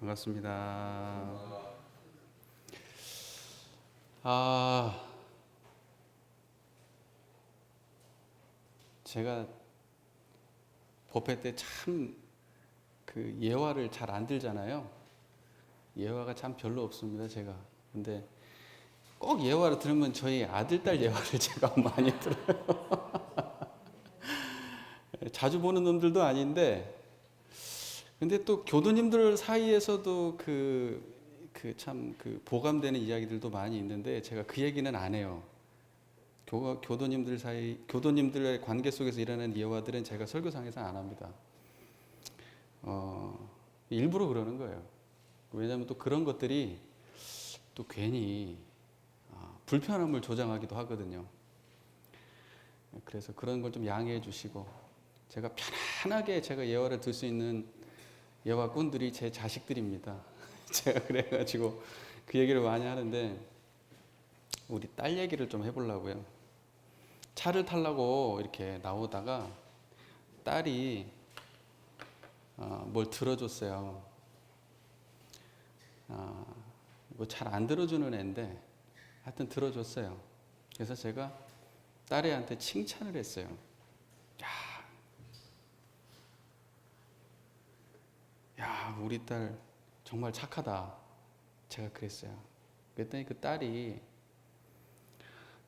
반갑습니다. 제가 법회 때 참 그 예화를 잘 안 들잖아요. 예화가 참 별로 없습니다, 제가. 근데 꼭 예화를 들으면 저희 아들, 딸 예화를 제가 많이 들어요. 자주 보는 놈들도 아닌데, 근데 또 교도님들 사이에서도 참 보감되는 이야기들도 많이 있는데, 제가 그 얘기는 안 해요. 교도님들 사이, 교도님들의 관계 속에서 일어나는 예화들은 제가 설교상에서 안 합니다. 일부러 그러는 거예요. 왜냐하면 또 그런 것들이 또 괜히 불편함을 조장하기도 하거든요. 그래서 그런 걸 좀 양해해 주시고, 제가 편안하게 제가 예화를 들 수 있는 예화꾼들이 제 자식들입니다. 제가 그래가지고 그 얘기를 많이 하는데, 우리 딸 얘기를 좀 해보려고요. 차를 타려고 이렇게 나오다가 딸이 뭘 들어줬어요. 뭐 잘 안 들어주는 애인데 하여튼 들어줬어요. 그래서 제가 딸애한테 칭찬을 했어요. 야, 우리 딸 정말 착하다. 제가 그랬어요. 그랬더니 그 딸이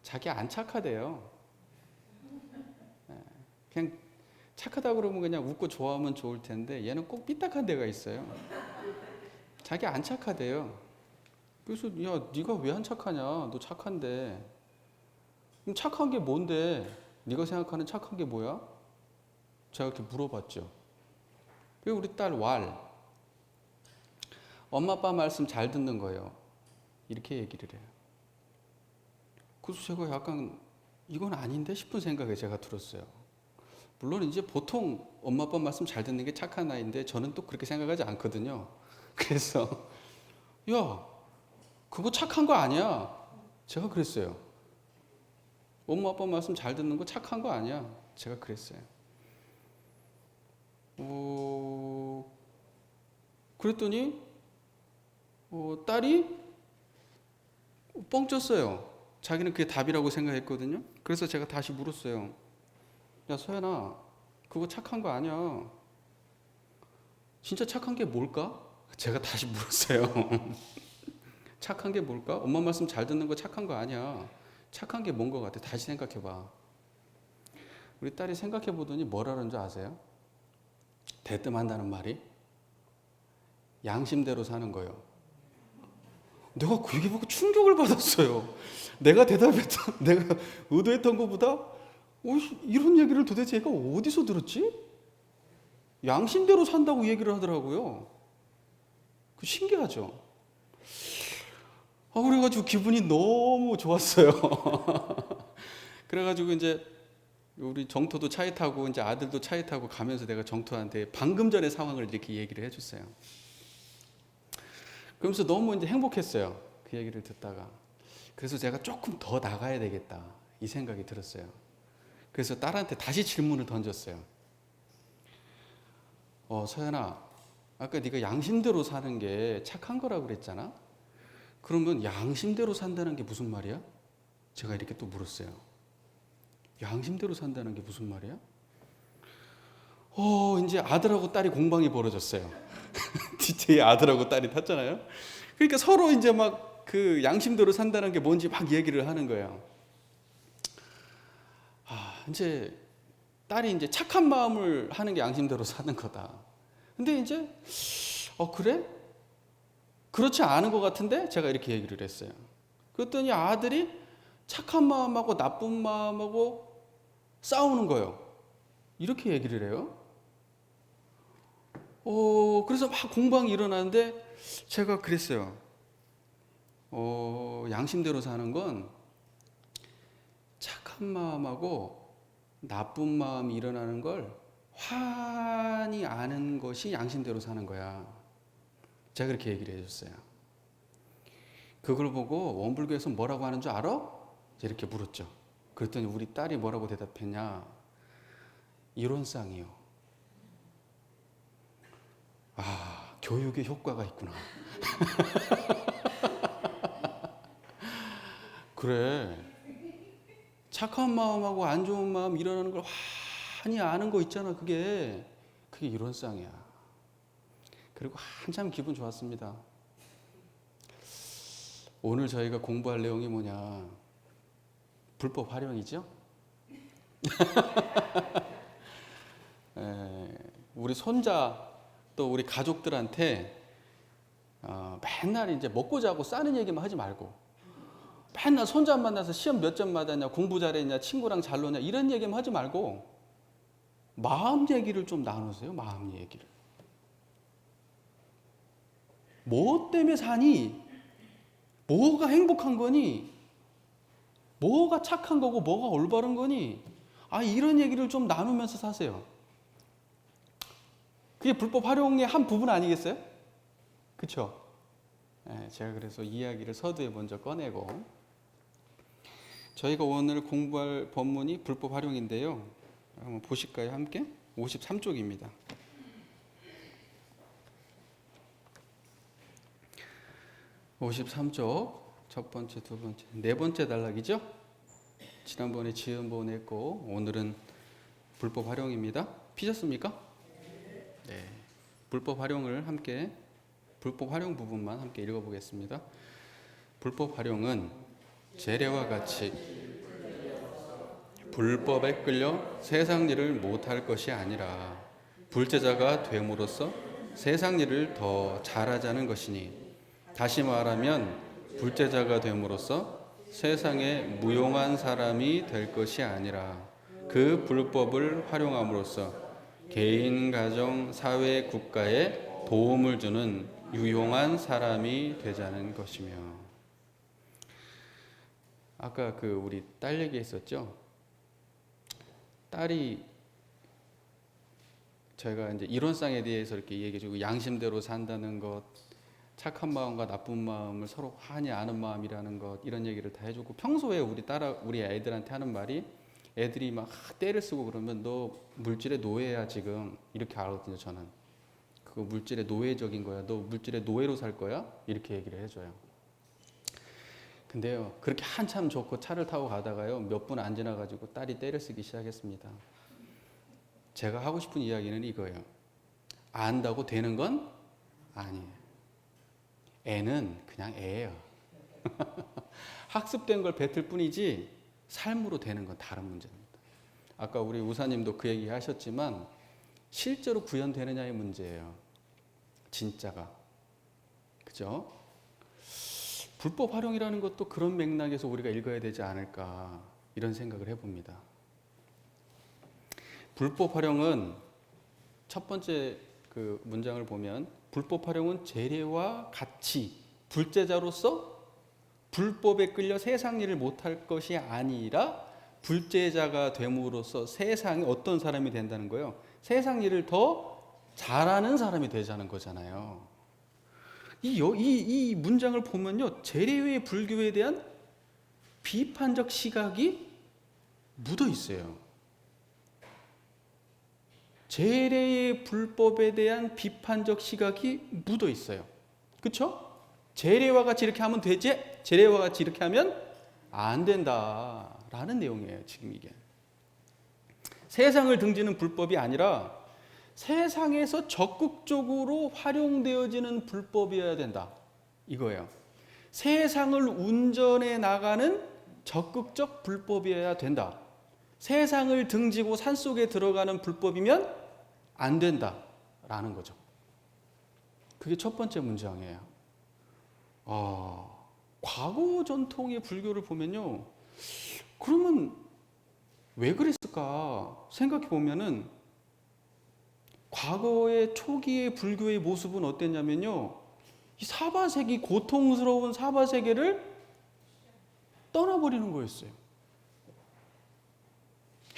자기 안 착하대요. 그냥 착하다 그러면 그냥 웃고 좋아하면 좋을 텐데 얘는 꼭 삐딱한 데가 있어요. 자기 안 착하대요. 그래서 야, 네가 왜 안 착하냐? 너 착한데. 그럼 착한 게 뭔데? 네가 생각하는 착한 게 뭐야? 제가 이렇게 물어봤죠. 그리고 우리 딸 엄마 아빠 말씀 잘 듣는 거예요. 이렇게 얘기를 해요. 그래서 제가 약간 이건 아닌데 싶은 생각이 제가 들었어요. 물론 이제 보통 엄마 아빠 말씀 잘 듣는 게 착한 아이인데 저는 또 그렇게 생각하지 않거든요. 그래서 야, 그거 착한 거 아니야. 제가 그랬어요. 엄마 아빠 말씀 잘 듣는 거 착한 거 아니야. 제가 그랬어요. 그랬더니 딸이 뻥 쪘어요. 자기는 그게 답이라고 생각했거든요. 그래서 제가 다시 물었어요. 야, 서연아, 그거 착한 거 아니야. 진짜 착한 게 뭘까? 제가 다시 물었어요. 착한 게 뭘까? 엄마 말씀 잘 듣는 거 착한 거 아니야. 착한 게 뭔 거 같아? 다시 생각해봐. 우리 딸이 생각해보더니 뭐라는 줄 아세요? 대뜸 한다는 말이 양심대로 사는 거예요. 내가 그 얘기 보고 충격을 받았어요. 내가 내가 의도했던 것보다 이런 얘기를 도대체 얘가 어디서 들었지? 양심대로 산다고 얘기를 하더라고요. 그 신기하죠? 그래가지고 기분이 너무 좋았어요. 그래가지고 이제 우리 정토도 차에 타고 이제 아들도 차에 타고 가면서 내가 정토한테 방금 전의 상황을 이렇게 얘기를 해줬어요. 그러면서 너무 이제 행복했어요. 그 얘기를 듣다가. 그래서 제가 조금 더 나가야 되겠다 이 생각이 들었어요. 그래서 딸한테 다시 질문을 던졌어요. 서연아, 아까 네가 양심대로 사는 게 착한 거라고 그랬잖아. 그러면 양심대로 산다는 게 무슨 말이야? 제가 이렇게 또 물었어요. 양심대로 산다는 게 무슨 말이야? 이제 아들하고 딸이 공방이 벌어졌어요. 뒤에 아들하고 딸이 탔잖아요. 그러니까 서로 이제 막 그 양심대로 산다는 게 뭔지 막 얘기를 하는 거예요. 이제 딸이 이제 착한 마음을 하는 게 양심대로 사는 거다. 근데 이제 그래? 그렇지 않은 것 같은데 제가 이렇게 얘기를 했어요. 그랬더니 아들이 착한 마음하고 나쁜 마음하고 싸우는 거예요. 이렇게 얘기를 해요. 그래서 막 공방이 일어나는데 제가 그랬어요. 양심대로 사는 건 착한 마음하고 나쁜 마음이 일어나는 걸 환히 아는 것이 양심대로 사는 거야. 제가 그렇게 얘기를 해줬어요. 그걸 보고 원불교에서 뭐라고 하는 줄 알아? 이렇게 물었죠. 그랬더니 우리 딸이 뭐라고 대답했냐? 이론상이요. 교육에 효과가 있구나. 그래. 착한 마음하고 안 좋은 마음 일어나는 걸 환히 아는 거 있잖아. 그게 이론상이야. 그리고 한참 기분 좋았습니다. 오늘 저희가 공부할 내용이 뭐냐? 불법 활용이죠? 우리 손자 또 우리 가족들한테 맨날 이제 먹고 자고 싸는 얘기만 하지 말고 맨날 손자 만나서 시험 몇 점 받았냐, 공부 잘했냐, 친구랑 잘 노냐 이런 얘기만 하지 말고 마음 얘기를 좀 나누세요. 마음 얘기를. 뭐 때문에 사니? 뭐가 행복한 거니? 뭐가 착한 거고 뭐가 올바른 거니? 이런 얘기를 좀 나누면서 사세요. 그게 불법 활용의 한 부분 아니겠어요? 그렇죠? 제가 그래서 이야기를 서두에 먼저 꺼내고 저희가 오늘 공부할 본문이 불법 활용인데요. 한번 보실까요? 함께? 53쪽입니다. 53쪽 첫 번째, 두 번째, 네 번째 단락이죠? 지난번에 지음본 했고 오늘은 불법 활용입니다. 피셨습니까? 네. 불법 활용을 함께 불법 활용 부분만 함께 읽어보겠습니다. 불법 활용은 재래와 같이 불법에 끌려 세상 일을 못할 것이 아니라 불제자가 됨으로써 세상 일을 더 잘하자는 것이니 다시 말하면 불제자가 됨으로써 세상에 무용한 사람이 될 것이 아니라 그 불법을 활용함으로써 개인, 가정, 사회, 국가에 도움을 주는 유용한 사람이 되자는 것이며 아까 우리 딸 얘기했었죠. 딸이 저희가 이제 이론상에 대해서 이렇게 얘기해주고 양심대로 산다는 것, 착한 마음과 나쁜 마음을 서로 환히 아는 마음이라는 것 이런 얘기를 다 해주고 평소에 우리 애들한테 하는 말이 애들이 막 떼를 쓰고 그러면 너 물질의 노예야 지금 이렇게 하거든요. 저는 그거 물질의 노예적인 거야. 너 물질의 노예로 살 거야? 이렇게 얘기를 해줘요. 근데요 그렇게 한참 좋고 차를 타고 가다가요 몇 분 안 지나가지고 딸이 떼를 쓰기 시작했습니다. 제가 하고 싶은 이야기는 이거예요. 안다고 되는 건 아니에요. 애는 그냥 애예요. 학습된 걸 뱉을 뿐이지 삶으로 되는 건 다른 문제입니다. 아까 우리 우사님도 그 얘기 하셨지만 실제로 구현되느냐의 문제예요. 진짜가. 그죠? 불법 활용이라는 것도 그런 맥락에서 우리가 읽어야 되지 않을까 이런 생각을 해봅니다. 불법 활용은 첫 번째 그 문장을 보면 불법 활용은 재래와 같이 불제자로서 불법에 끌려 세상 일을 못할 것이 아니라 불제자가 됨으로써 세상에 어떤 사람이 된다는 거예요. 세상 일을 더 잘하는 사람이 되자는 거잖아요. 이 문장을 보면요, 재래의 불교에 대한 비판적 시각이 묻어 있어요. 재래의 불법에 대한 비판적 시각이 묻어 있어요. 그렇죠? 재래와 같이 이렇게 하면 되지? 재래와 같이 이렇게 하면 안 된다라는 내용이에요. 지금 이게 세상을 등지는 불법이 아니라 세상에서 적극적으로 활용되어지는 불법이어야 된다. 이거예요. 세상을 운전해 나가는 적극적 불법이어야 된다. 세상을 등지고 산속에 들어가는 불법이면 안 된다라는 거죠. 그게 첫 번째 문장이에요. 과거 전통의 불교를 보면요. 그러면 왜 그랬을까 생각해 보면은 과거의 초기의 불교의 모습은 어땠냐면요. 이 사바세계, 고통스러운 사바세계를 떠나버리는 거였어요.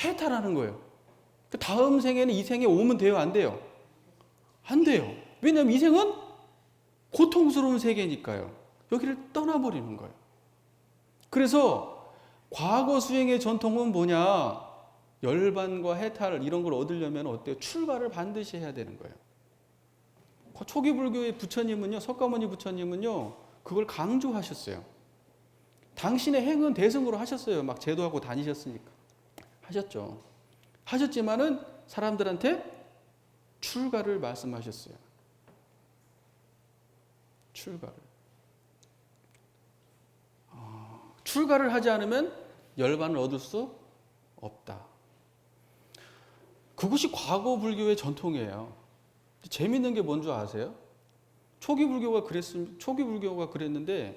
해탈하는 거예요. 그 다음 생에는 이 생에 오면 돼요? 안 돼요? 안 돼요. 왜냐하면 이 생은 고통스러운 세계니까요. 여기를 떠나버리는 거예요. 그래서 과거 수행의 전통은 뭐냐? 열반과 해탈 이런 걸 얻으려면 어때요? 출가를 반드시 해야 되는 거예요. 초기 불교의 부처님은요, 석가모니 부처님은요, 그걸 강조하셨어요. 당신의 행은 대승으로 하셨어요. 막 제도하고 다니셨으니까. 하셨죠. 하셨지만은 사람들한테 출가를 말씀하셨어요. 출가를. 출가를 하지 않으면 열반을 얻을 수 없다. 그것이 과거 불교의 전통이에요. 재밌는 게 뭔 줄 아세요? 초기 불교가 그랬는데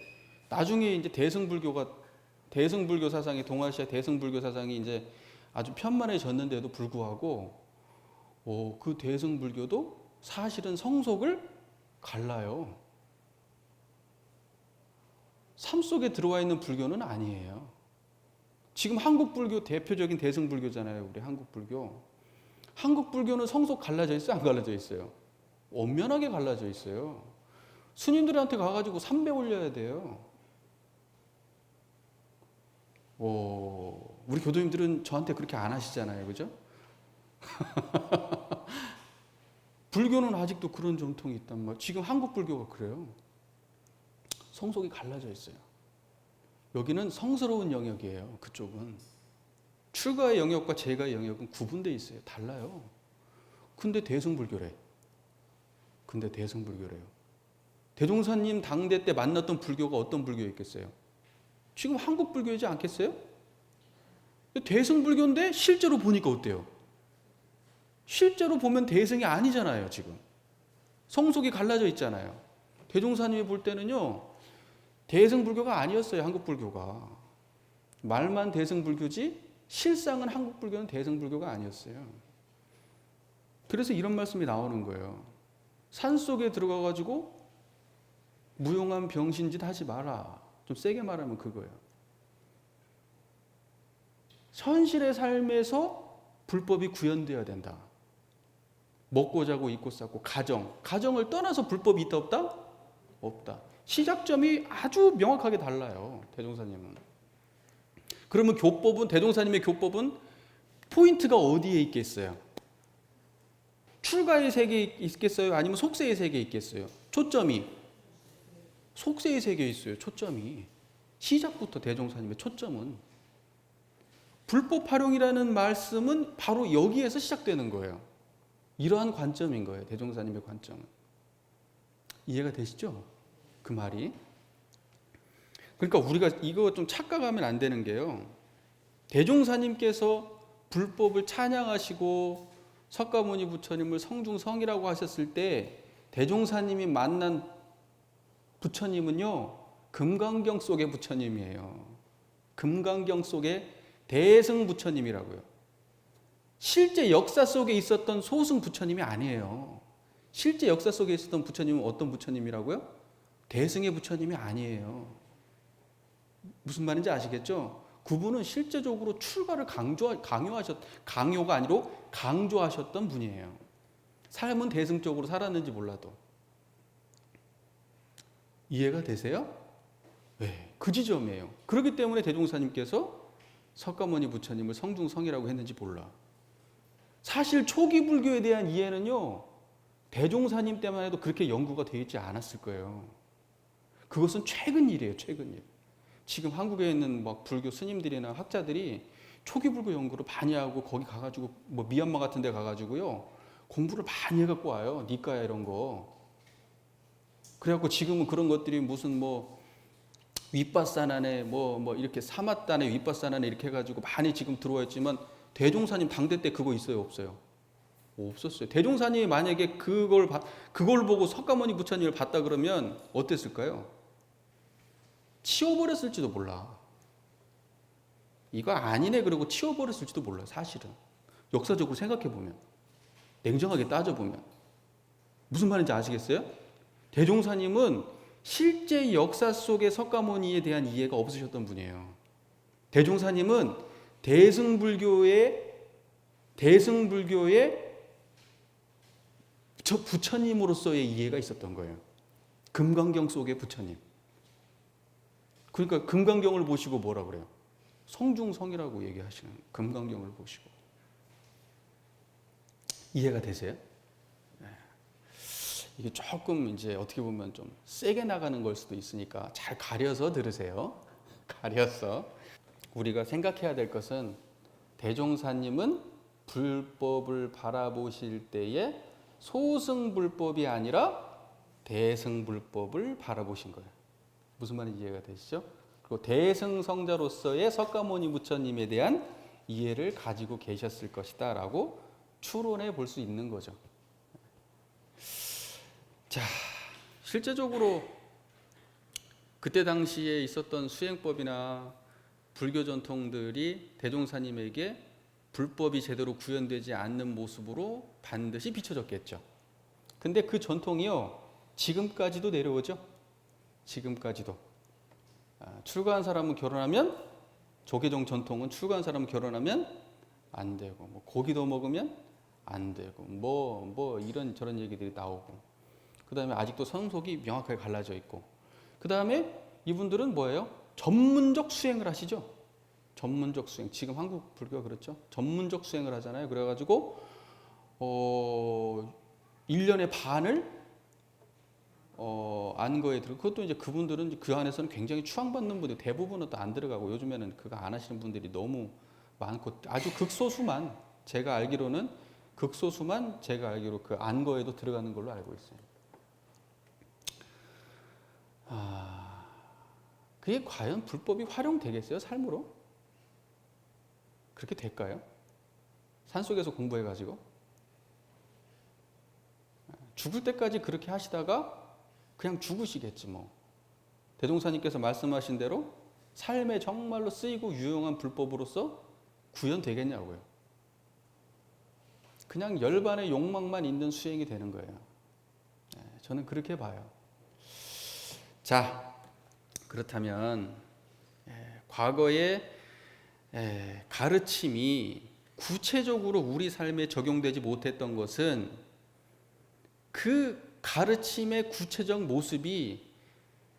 나중에 이제 대승불교 사상이, 동아시아 대승불교 사상이 이제 아주 편만해졌는데도 불구하고 그 대승불교도 사실은 성속을 갈라요. 삶 속에 들어와 있는 불교는 아니에요. 지금 한국 불교 대표적인 대승불교잖아요. 우리 한국 불교. 한국 불교는 성속 갈라져 있어요? 안 갈라져 있어요? 엄연하게 갈라져 있어요. 스님들한테 가가지고 삼배 올려야 돼요. 우리 교도님들은 저한테 그렇게 안 하시잖아요. 그죠? 불교는 아직도 그런 전통이 있단 말이에요. 지금 한국 불교가 그래요. 성속이 갈라져 있어요. 여기는 성스러운 영역이에요. 그쪽은. 출가의 영역과 제가의 영역은 구분되어 있어요. 달라요. 근데 대승불교래요. 대종사님 당대 때 만났던 불교가 어떤 불교였겠어요? 지금 한국 불교이지 않겠어요? 대승불교인데 실제로 보니까 어때요? 실제로 보면 대승이 아니잖아요. 지금 성속이 갈라져 있잖아요. 대종사님이 볼 때는요, 대승불교가 아니었어요. 한국 불교가. 말만 대승불교지 실상은 한국 불교는 대승불교가 아니었어요. 그래서 이런 말씀이 나오는 거예요. 산속에 들어가가지고 무용한 병신짓 하지 마라. 좀 세게 말하면 그거예요. 현실의 삶에서 불법이 구현되어야 된다. 먹고 자고 입고 싸고 가정을 떠나서 불법이 있다 없다? 없다. 시작점이 아주 명확하게 달라요. 대종사님은. 그러면 대종사님의 교법은 포인트가 어디에 있겠어요? 출가의 세계에 있겠어요? 아니면 속세의 세계에 있겠어요? 초점이 속세의 세계에 있어요. 초점이. 시작부터 대종사님의 초점은 불법 활용이라는 말씀은 바로 여기에서 시작되는 거예요. 이러한 관점인 거예요. 대종사님의 관점은. 이해가 되시죠? 그 말이. 그러니까 우리가 이거 좀 착각하면 안 되는 게요. 대종사님께서 불법을 찬양하시고 석가모니 부처님을 성중성이라고 하셨을 때 대종사님이 만난 부처님은요, 금강경 속의 부처님이에요. 금강경 속의 대승 부처님이라고요. 실제 역사 속에 있었던 소승 부처님이 아니에요. 실제 역사 속에 있었던 부처님은 어떤 부처님이라고요? 대승의 부처님이 아니에요. 무슨 말인지 아시겠죠? 그분은 실제적으로 출가를 강요가 아니로 강조하셨던 분이에요. 삶은 대승적으로 살았는지 몰라도. 이해가 되세요? 네, 그 지점이에요. 그렇기 때문에 대종사님께서 석가모니 부처님을 성중성이라고 했는지 몰라. 사실 초기 불교에 대한 이해는요, 대종사님 때만 해도 그렇게 연구가 되어 있지 않았을 거예요. 그것은 최근 일이에요. 최근 일. 지금 한국에 있는 막 불교 스님들이나 학자들이 초기 불교 연구를 많이 하고 거기 가가지고 뭐 미얀마 같은 데 가가지고요, 공부를 많이 해갖고 와요. 니까야 이런 거. 그래갖고 지금은 그런 것들이 무슨 뭐 윗바사나네 뭐 이렇게 사마다네 윗바사나네 이렇게 해가지고 많이 지금 들어와 있지만 대종사님 당대 때 그거 있어요? 없어요? 없었어요. 대종사님이 만약에 그걸 보고 석가모니 부처님을 봤다 그러면 어땠을까요? 치워버렸을지도 몰라. 이거 아니네 그러고 치워버렸을지도 몰라요. 사실은. 역사적으로 생각해보면. 냉정하게 따져보면. 무슨 말인지 아시겠어요? 대종사님은 실제 역사 속의 석가모니에 대한 이해가 없으셨던 분이에요. 대종사님은 대승불교의 부처님으로서의 이해가 있었던 거예요. 금강경 속의 부처님. 그러니까 금강경을 보시고 뭐라 그래요? 성중성이라고 얘기하시는 금강경을 보시고. 이해가 되세요? 네. 이게 조금 이제 어떻게 보면 좀 세게 나가는 걸 수도 있으니까 잘 가려서 들으세요. 가려서. 우리가 생각해야 될 것은 대종사님은 불법을 바라보실 때에 소승불법이 아니라 대승불법을 바라보신 거예요. 무슨 말인지 이해가 되시죠? 그리고 대승성자로서의 석가모니 부처님에 대한 이해를 가지고 계셨을 것이다 라고 추론해 볼 수 있는 거죠. 자, 실제적으로 그때 당시에 있었던 수행법이나 불교 전통들이 대종사님에게 불법이 제대로 구현되지 않는 모습으로 반드시 비춰졌겠죠. 근데 그 전통이요, 지금까지도 내려오죠. 지금까지도. 출가한 사람은 결혼하면, 조계종 전통은 출가한 사람은 결혼하면 안 되고, 뭐 고기도 먹으면 안 되고, 뭐 이런 저런 얘기들이 나오고, 그 다음에 아직도 성속이 명확하게 갈라져 있고, 그 다음에 이분들은 뭐예요? 전문적 수행을 하시죠. 전문적 수행. 지금 한국 불교가 그렇죠. 전문적 수행을 하잖아요. 그래가지고 1년의 반을 안거에 들어. 그것도 이제 그분들은 그 안에서는 굉장히 추앙받는 분들 대부분은 또 안 들어가고, 요즘에는 그거 안 하시는 분들이 너무 많고, 아주 극소수만, 제가 알기로는 극소수만 제가 알기로 그 안거에도 들어가는 걸로 알고 있어요. 그게 과연 불법이 활용되겠어요? 삶으로? 그렇게 될까요? 산속에서 공부해가지고 죽을 때까지 그렇게 하시다가 그냥 죽으시겠지 뭐. 대종사님께서 말씀하신 대로 삶에 정말로 쓰이고 유용한 불법으로서 구현되겠냐고요. 그냥 열반의 욕망만 있는 수행이 되는 거예요. 저는 그렇게 봐요. 자, 그렇다면 과거의 가르침이 구체적으로 우리 삶에 적용되지 못했던 것은 그 가르침의 구체적 모습이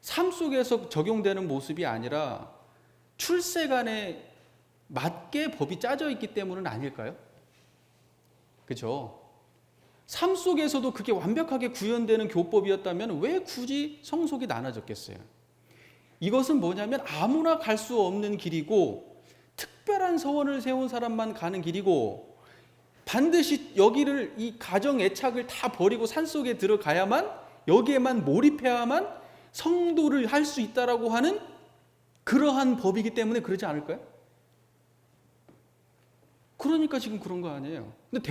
삶 속에서 적용되는 모습이 아니라 출세간에 맞게 법이 짜져 있기 때문은 아닐까요? 그죠? 삶 속에서도 그게 완벽하게 구현되는 교법이었다면 왜 굳이 성속이 나눠졌겠어요? 이것은 뭐냐면 아무나 갈 수 없는 길이고, 특별한 서원을 세운 사람만 가는 길이고, 반드시 여기를, 이 가정 애착을 다 버리고 산속에 들어가야만, 여기에만 몰입해야만 성도를 할 수 있다라고 하는 그러한 법이기 때문에 그러지 않을까요? 그러니까 지금 그런 거 아니에요. 근데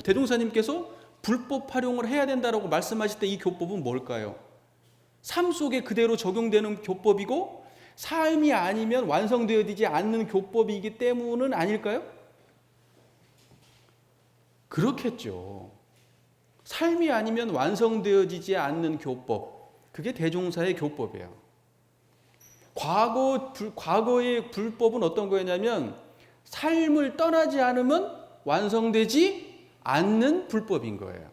대종사님께서 불법 활용을 해야 된다라고 말씀하실 때 이 교법은 뭘까요? 삶 속에 그대로 적용되는 교법이고, 삶이 아니면 완성되어지지 않는 교법이기 때문은 아닐까요? 그렇겠죠. 삶이 아니면 완성되어지지 않는 교법, 그게 대종사의 교법이에요. 과거의 불법은 어떤 거였냐면 삶을 떠나지 않으면 완성되지 않는 불법인 거예요.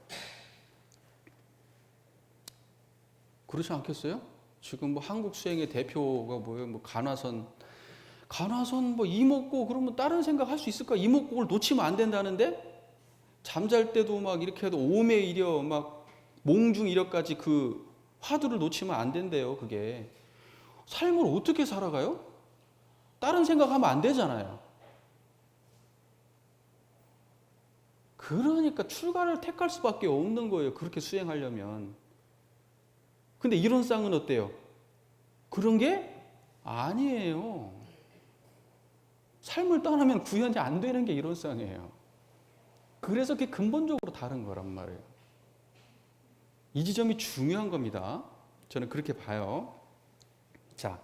그렇지 않겠어요? 지금 뭐 한국 수행의 대표가 뭐예요? 뭐 간화선 뭐 이목고 그러면 다른 생각 할 수 있을까? 이목고를 놓치면 안 된다는데 잠잘 때도 막 이렇게 해도 오매 이려 막 몽중 이려까지 그 화두를 놓치면 안 된대요. 그게 삶을 어떻게 살아가요? 다른 생각하면 안 되잖아요. 그러니까 출가를 택할 수밖에 없는 거예요. 그렇게 수행하려면. 근데 이런 쌍은 어때요? 그런 게 아니에요. 삶을 떠나면 구현이 안 되는 게 이런 쌍이에요. 그래서 그게 근본적으로 다른 거란 말이에요. 이 지점이 중요한 겁니다. 저는 그렇게 봐요. 자,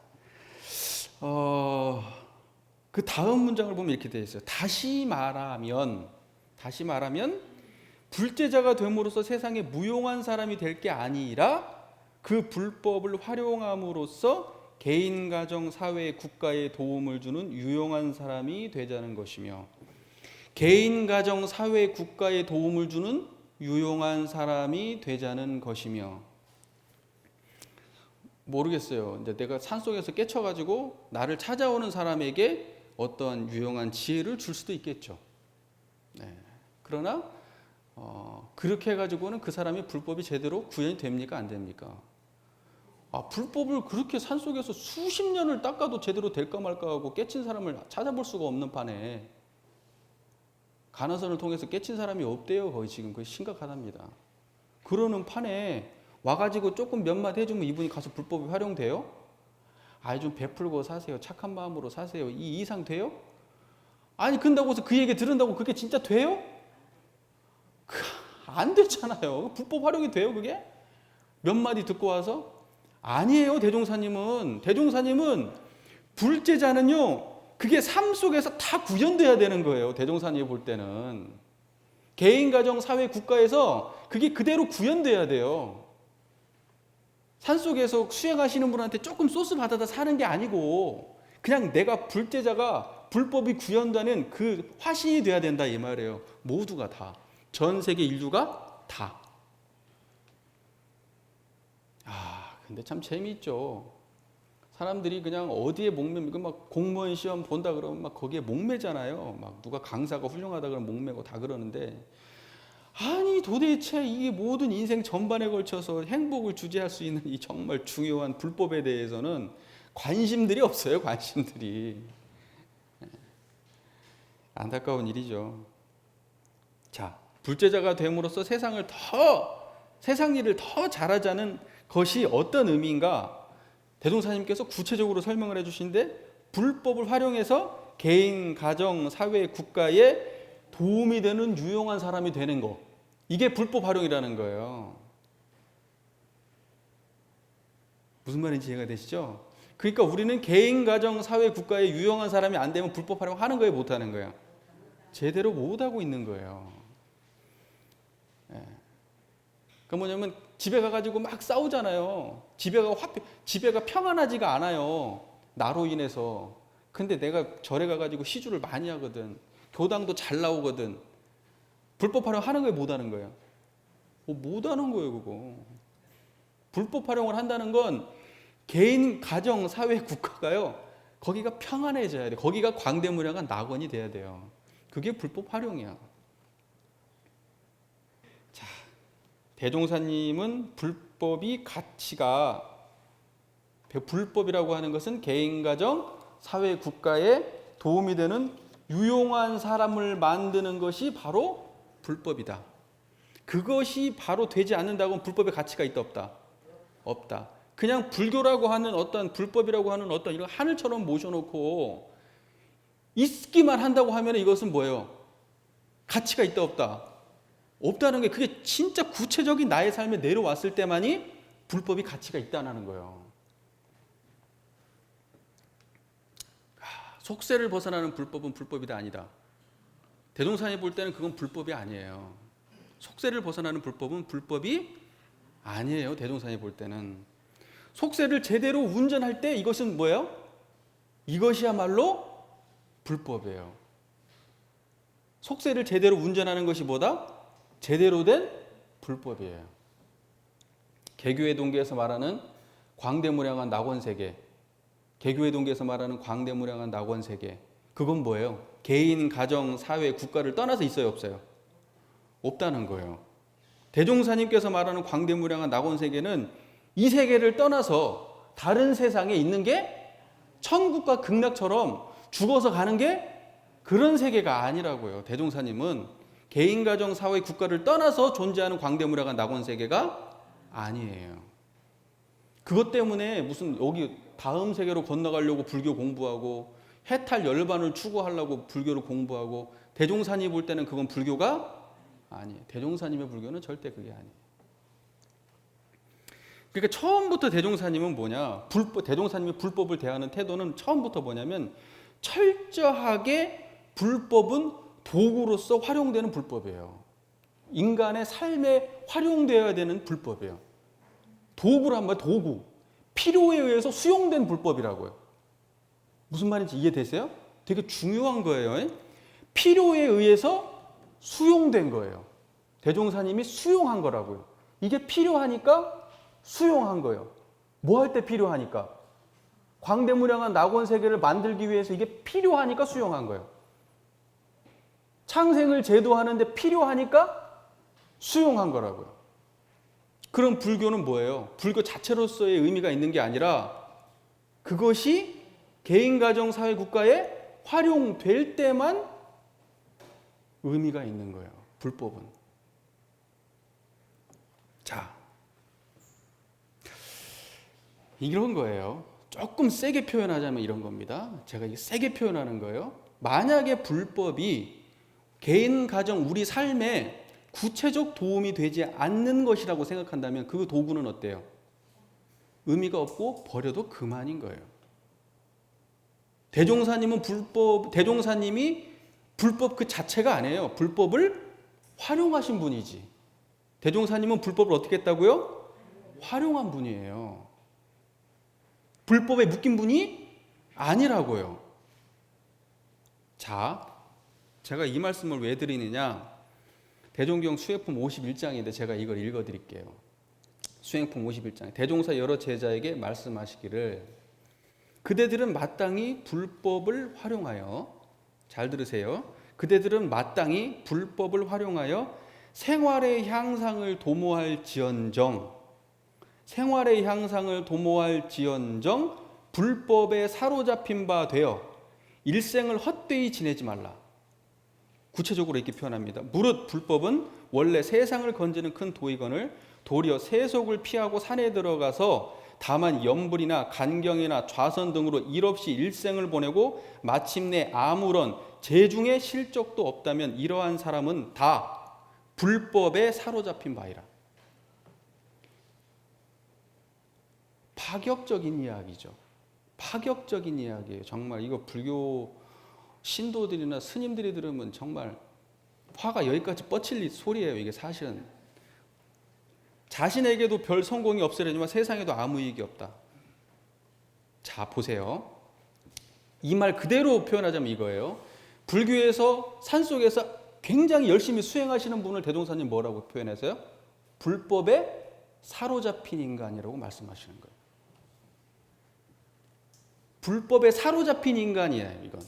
그 다음 문장을 보면 이렇게 되어 있어요. 다시 말하면 불제자가 됨으로써 세상에 무용한 사람이 될 게 아니라 그 불법을 활용함으로써 개인, 가정, 사회, 국가에 도움을 주는 유용한 사람이 되자는 것이며, 개인, 가정, 사회, 국가에 도움을 주는 유용한 사람이 되자는 것이며. 모르겠어요. 이제 내가 산속에서 깨쳐가지고 나를 찾아오는 사람에게 어떠한 유용한 지혜를 줄 수도 있겠죠. 네. 그러나 그렇게 해가지고는 그 사람이 불법이 제대로 구현이 됩니까? 안 됩니까? 불법을 그렇게 산속에서 수십 년을 닦아도 제대로 될까 말까 하고 깨친 사람을 찾아볼 수가 없는 판에 간화선을 통해서 깨친 사람이 없대요. 거의 지금 그게 심각하답니다. 그러는 판에 와가지고 조금 몇 마디 해주면 이분이 가서 불법이 활용돼요? 좀 베풀고 사세요. 착한 마음으로 사세요. 이 이상 돼요? 아니 근다고 해서 그 얘기 들은다고 그게 진짜 돼요? 안 되잖아요. 불법 활용이 돼요 그게? 몇 마디 듣고 와서? 아니에요. 대종사님은 불제자는요 그게 삶 속에서 다 구현돼야 되는 거예요. 대종사님이 볼 때는 개인, 가정, 사회, 국가에서 그게 그대로 구현돼야 돼요. 산속에서 수행하시는 분한테 조금 소스 받아다 사는 게 아니고 그냥 내가 불제자가 불법이 구현되는 그 화신이 돼야 된다 이 말이에요. 모두가 다. 전 세계 인류가 다. 근데 참 재미있죠. 사람들이 그냥 어디에 목매고 막 공무원 시험 본다 그러면 막 거기에 목매잖아요. 막 누가 강사가 훌륭하다 그러면 목매고 다 그러는데 아니 도대체 이게 모든 인생 전반에 걸쳐서 행복을 주재할 수 있는 이 정말 중요한 불법에 대해서는 관심들이 없어요. 관심들이. 안타까운 일이죠. 자, 불제자가 됨으로써 세상 일을 더 잘하자는 것이 어떤 의미인가? 대종사님께서 구체적으로 설명을 해주신데 불법을 활용해서 개인, 가정, 사회, 국가에 도움이 되는 유용한 사람이 되는 거. 이게 불법 활용이라는 거예요. 무슨 말인지 이해가 되시죠? 그러니까 우리는 개인, 가정, 사회, 국가에 유용한 사람이 안 되면 불법 활용하는 거예요? 못하는 거예요? 제대로 못하고 있는 거예요. 그 뭐냐면 집에 가가지고 막 싸우잖아요. 집에가 평안하지가 않아요. 나로 인해서. 근데 내가 절에 가가지고 시주를 많이 하거든. 교당도 잘 나오거든. 불법 활용하는 거예요? 못하는 거예요? 못하는 거예요 그거. 불법 활용을 한다는 건 개인, 가정, 사회, 국가가요. 거기가 평안해져야 돼. 거기가 광대무량한 낙원이 돼야 돼요. 그게 불법 활용이야. 자, 대종사님은 불법이 가치가 불법이라고 하는 것은 개인, 가정, 사회, 국가에 도움이 되는 유용한 사람을 만드는 것이 바로 불법이다. 그것이 바로 되지 않는다고 불법의 가치가 있다 없다? 없다. 그냥 불교라고 하는 어떤 불법이라고 하는 어떤 이런 하늘처럼 모셔놓고 있기만 한다고 하면 이것은 뭐예요? 가치가 있다 없다? 없다는 게 그게 진짜 구체적인 나의 삶에 내려왔을 때만이 불법이 가치가 있다는 거예요. 속세를 벗어나는 불법은 불법이다 아니다. 대종사님 볼 때는 그건 불법이 아니에요. 속세를 벗어나는 불법은 불법이 아니에요. 대종사님 볼 때는. 속세를 제대로 운전할 때 이것은 뭐예요? 이것이야말로 불법이에요. 속세를 제대로 운전하는 것이 뭐다? 제대로 된 불법이에요. 개교의 동기에서 말하는 광대무량한 낙원세계, 개교의 동기에서 말하는 광대무량한 낙원세계, 그건 뭐예요? 개인, 가정, 사회, 국가를 떠나서 있어요 없어요? 없다는 거예요. 대종사님께서 말하는 광대무량한 낙원세계는 이 세계를 떠나서 다른 세상에 있는 게 천국과 극락처럼 죽어서 가는 게 그런 세계가 아니라고요. 대종사님은 개인, 가정, 사회, 국가를 떠나서 존재하는 광대무량한 낙원세계가 아니에요. 그것 때문에 무슨 여기 다음 세계로 건너가려고 불교 공부하고 해탈 열반을 추구하려고 불교를 공부하고 대종사님이 볼 때는 그건 불교가 아니에요. 대종사님의 불교는 절대 그게 아니에요. 그러니까 처음부터 대종사님은 뭐냐? 대종사님이 불법을 대하는 태도는 처음부터 뭐냐면 철저하게 불법은 도구로서 활용되는 불법이에요. 인간의 삶에 활용되어야 되는 불법이에요. 도구란 말, 도구. 필요에 의해서 수용된 불법이라고요. 무슨 말인지 이해되세요? 되게 중요한 거예요. 필요에 의해서 수용된 거예요. 대종사님이 수용한 거라고요. 이게 필요하니까 수용한 거예요. 뭐 할 때 필요하니까? 광대무량한 낙원세계를 만들기 위해서 이게 필요하니까 수용한 거예요. 창생을 제도하는데 필요하니까 수용한 거라고요. 그럼 불교는 뭐예요? 불교 자체로서의 의미가 있는 게 아니라 그것이 개인, 가정, 사회, 국가에 활용될 때만 의미가 있는 거예요. 불법은. 자, 이런 거예요. 조금 세게 표현하자면 이런 겁니다. 제가 이게 세게 표현하는 거예요. 만약에 불법이 개인, 가정, 우리 삶에 구체적 도움이 되지 않는 것이라고 생각한다면 그 도구는 어때요? 의미가 없고 버려도 그만인 거예요. 대종사님이 불법 그 자체가 아니에요. 불법을 활용하신 분이지. 대종사님은 불법을 어떻게 했다고요? 활용한 분이에요. 불법에 묶인 분이 아니라고요. 자, 제가 이 말씀을 왜 드리느냐? 대종경 수행품 51장인데 제가 이걸 읽어드릴게요. 수행품 51장. 대종사 여러 제자에게 말씀하시기를 그대들은 마땅히 불법을 활용하여, 잘 들으세요. 그대들은 마땅히 불법을 활용하여 생활의 향상을 도모할지언정 불법에 사로잡힌 바 되어 일생을 헛되이 지내지 말라. 구체적으로 이렇게 표현합니다. 무릇 불법은 원래 세상을 건지는 큰 도이거늘 도리어 세속을 피하고 산에 들어가서 다만 염불이나 간경이나 좌선 등으로 일없이 일생을 보내고 마침내 아무런 재중의 실적도 없다면 이러한 사람은 다 불법에 사로잡힌 바이라. 파격적인 이야기죠. 파격적인 이야기예요. 정말 이거 불교 신도들이나 스님들이 들으면 정말 화가 여기까지 뻗칠 소리예요. 이게 사실은 자신에게도 별 성공이 없으려니만 세상에도 아무 이익이 없다. 자, 보세요. 이 말 그대로 표현하자면 이거예요. 불교에서 산속에서 굉장히 열심히 수행하시는 분을 대종사님 뭐라고 표현하세요? 불법에 사로잡힌 인간이라고 말씀하시는 거예요. 불법에 사로잡힌 인간이에요, 이건.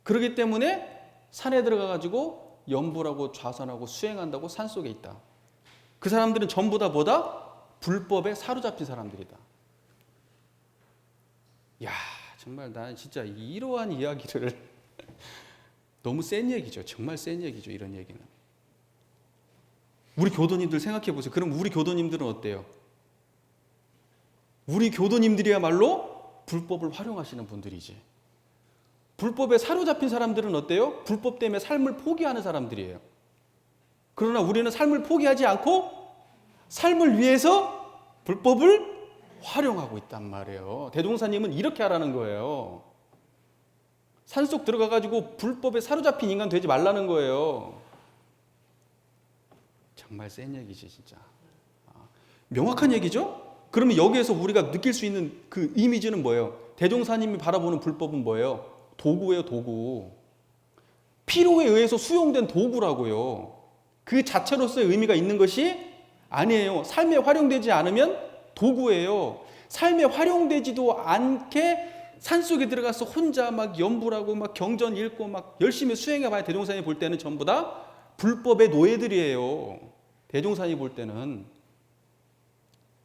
그렇기 때문에 산에 들어가가지고 염불하고 좌선하고 수행한다고 산속에 있다. 그 사람들은 전부 다 뭐다? 불법에 사로잡힌 사람들이다. 야, 정말 난 진짜 이러한 이야기를 너무 센 얘기죠. 정말 센 얘기죠. 이런 얘기는. 우리 교도님들 생각해 보세요. 그럼 우리 교도님들은 어때요? 우리 교도님들이야말로 불법을 활용하시는 분들이지. 불법에 사로잡힌 사람들은 어때요? 불법 때문에 삶을 포기하는 사람들이에요. 그러나 우리는 삶을 포기하지 않고 삶을 위해서 불법을 활용하고 있단 말이에요. 대종사님은 이렇게 하라는 거예요. 산속 들어가가지고 불법에 사로잡힌 인간 되지 말라는 거예요. 정말 센 얘기지, 진짜. 명확한 얘기죠? 그러면 여기에서 우리가 느낄 수 있는 그 이미지는 뭐예요? 대종사님이 바라보는 불법은 뭐예요? 도구예요, 도구. 필요에 의해서 수용된 도구라고요. 그 자체로서의 의미가 있는 것이 아니에요. 삶에 활용되지 않으면 도구예요. 삶에 활용되지도 않게 산속에 들어가서 혼자 막 염불하고 막 경전 읽고 막 열심히 수행해봐야 대종사님이 볼 때는 전부 다 불법의 노예들이에요. 대종사님이 볼 때는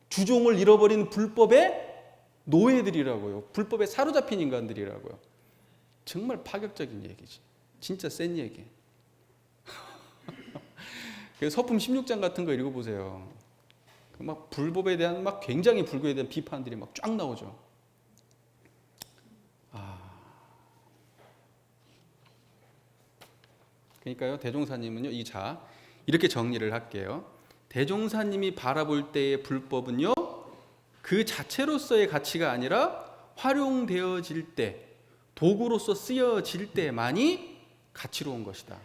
주종을 잃어버린 불법의 노예들이라고요. 불법에 사로잡힌 인간들이라고요. 정말 파격적인 얘기지. 진짜 센 얘기. 서품 16장 같은 거 읽어보세요. 막 불법에 대한 막 굉장히 불교에 대한 비판들이 막 쫙 나오죠. 그러니까요, 대종사님은요, 이렇게 정리를 할게요. 대종사님이 바라볼 때의 불법은요, 그 자체로서의 가치가 아니라 활용되어질 때, 도구로서 쓰여질 때만이 가치로운 것이다.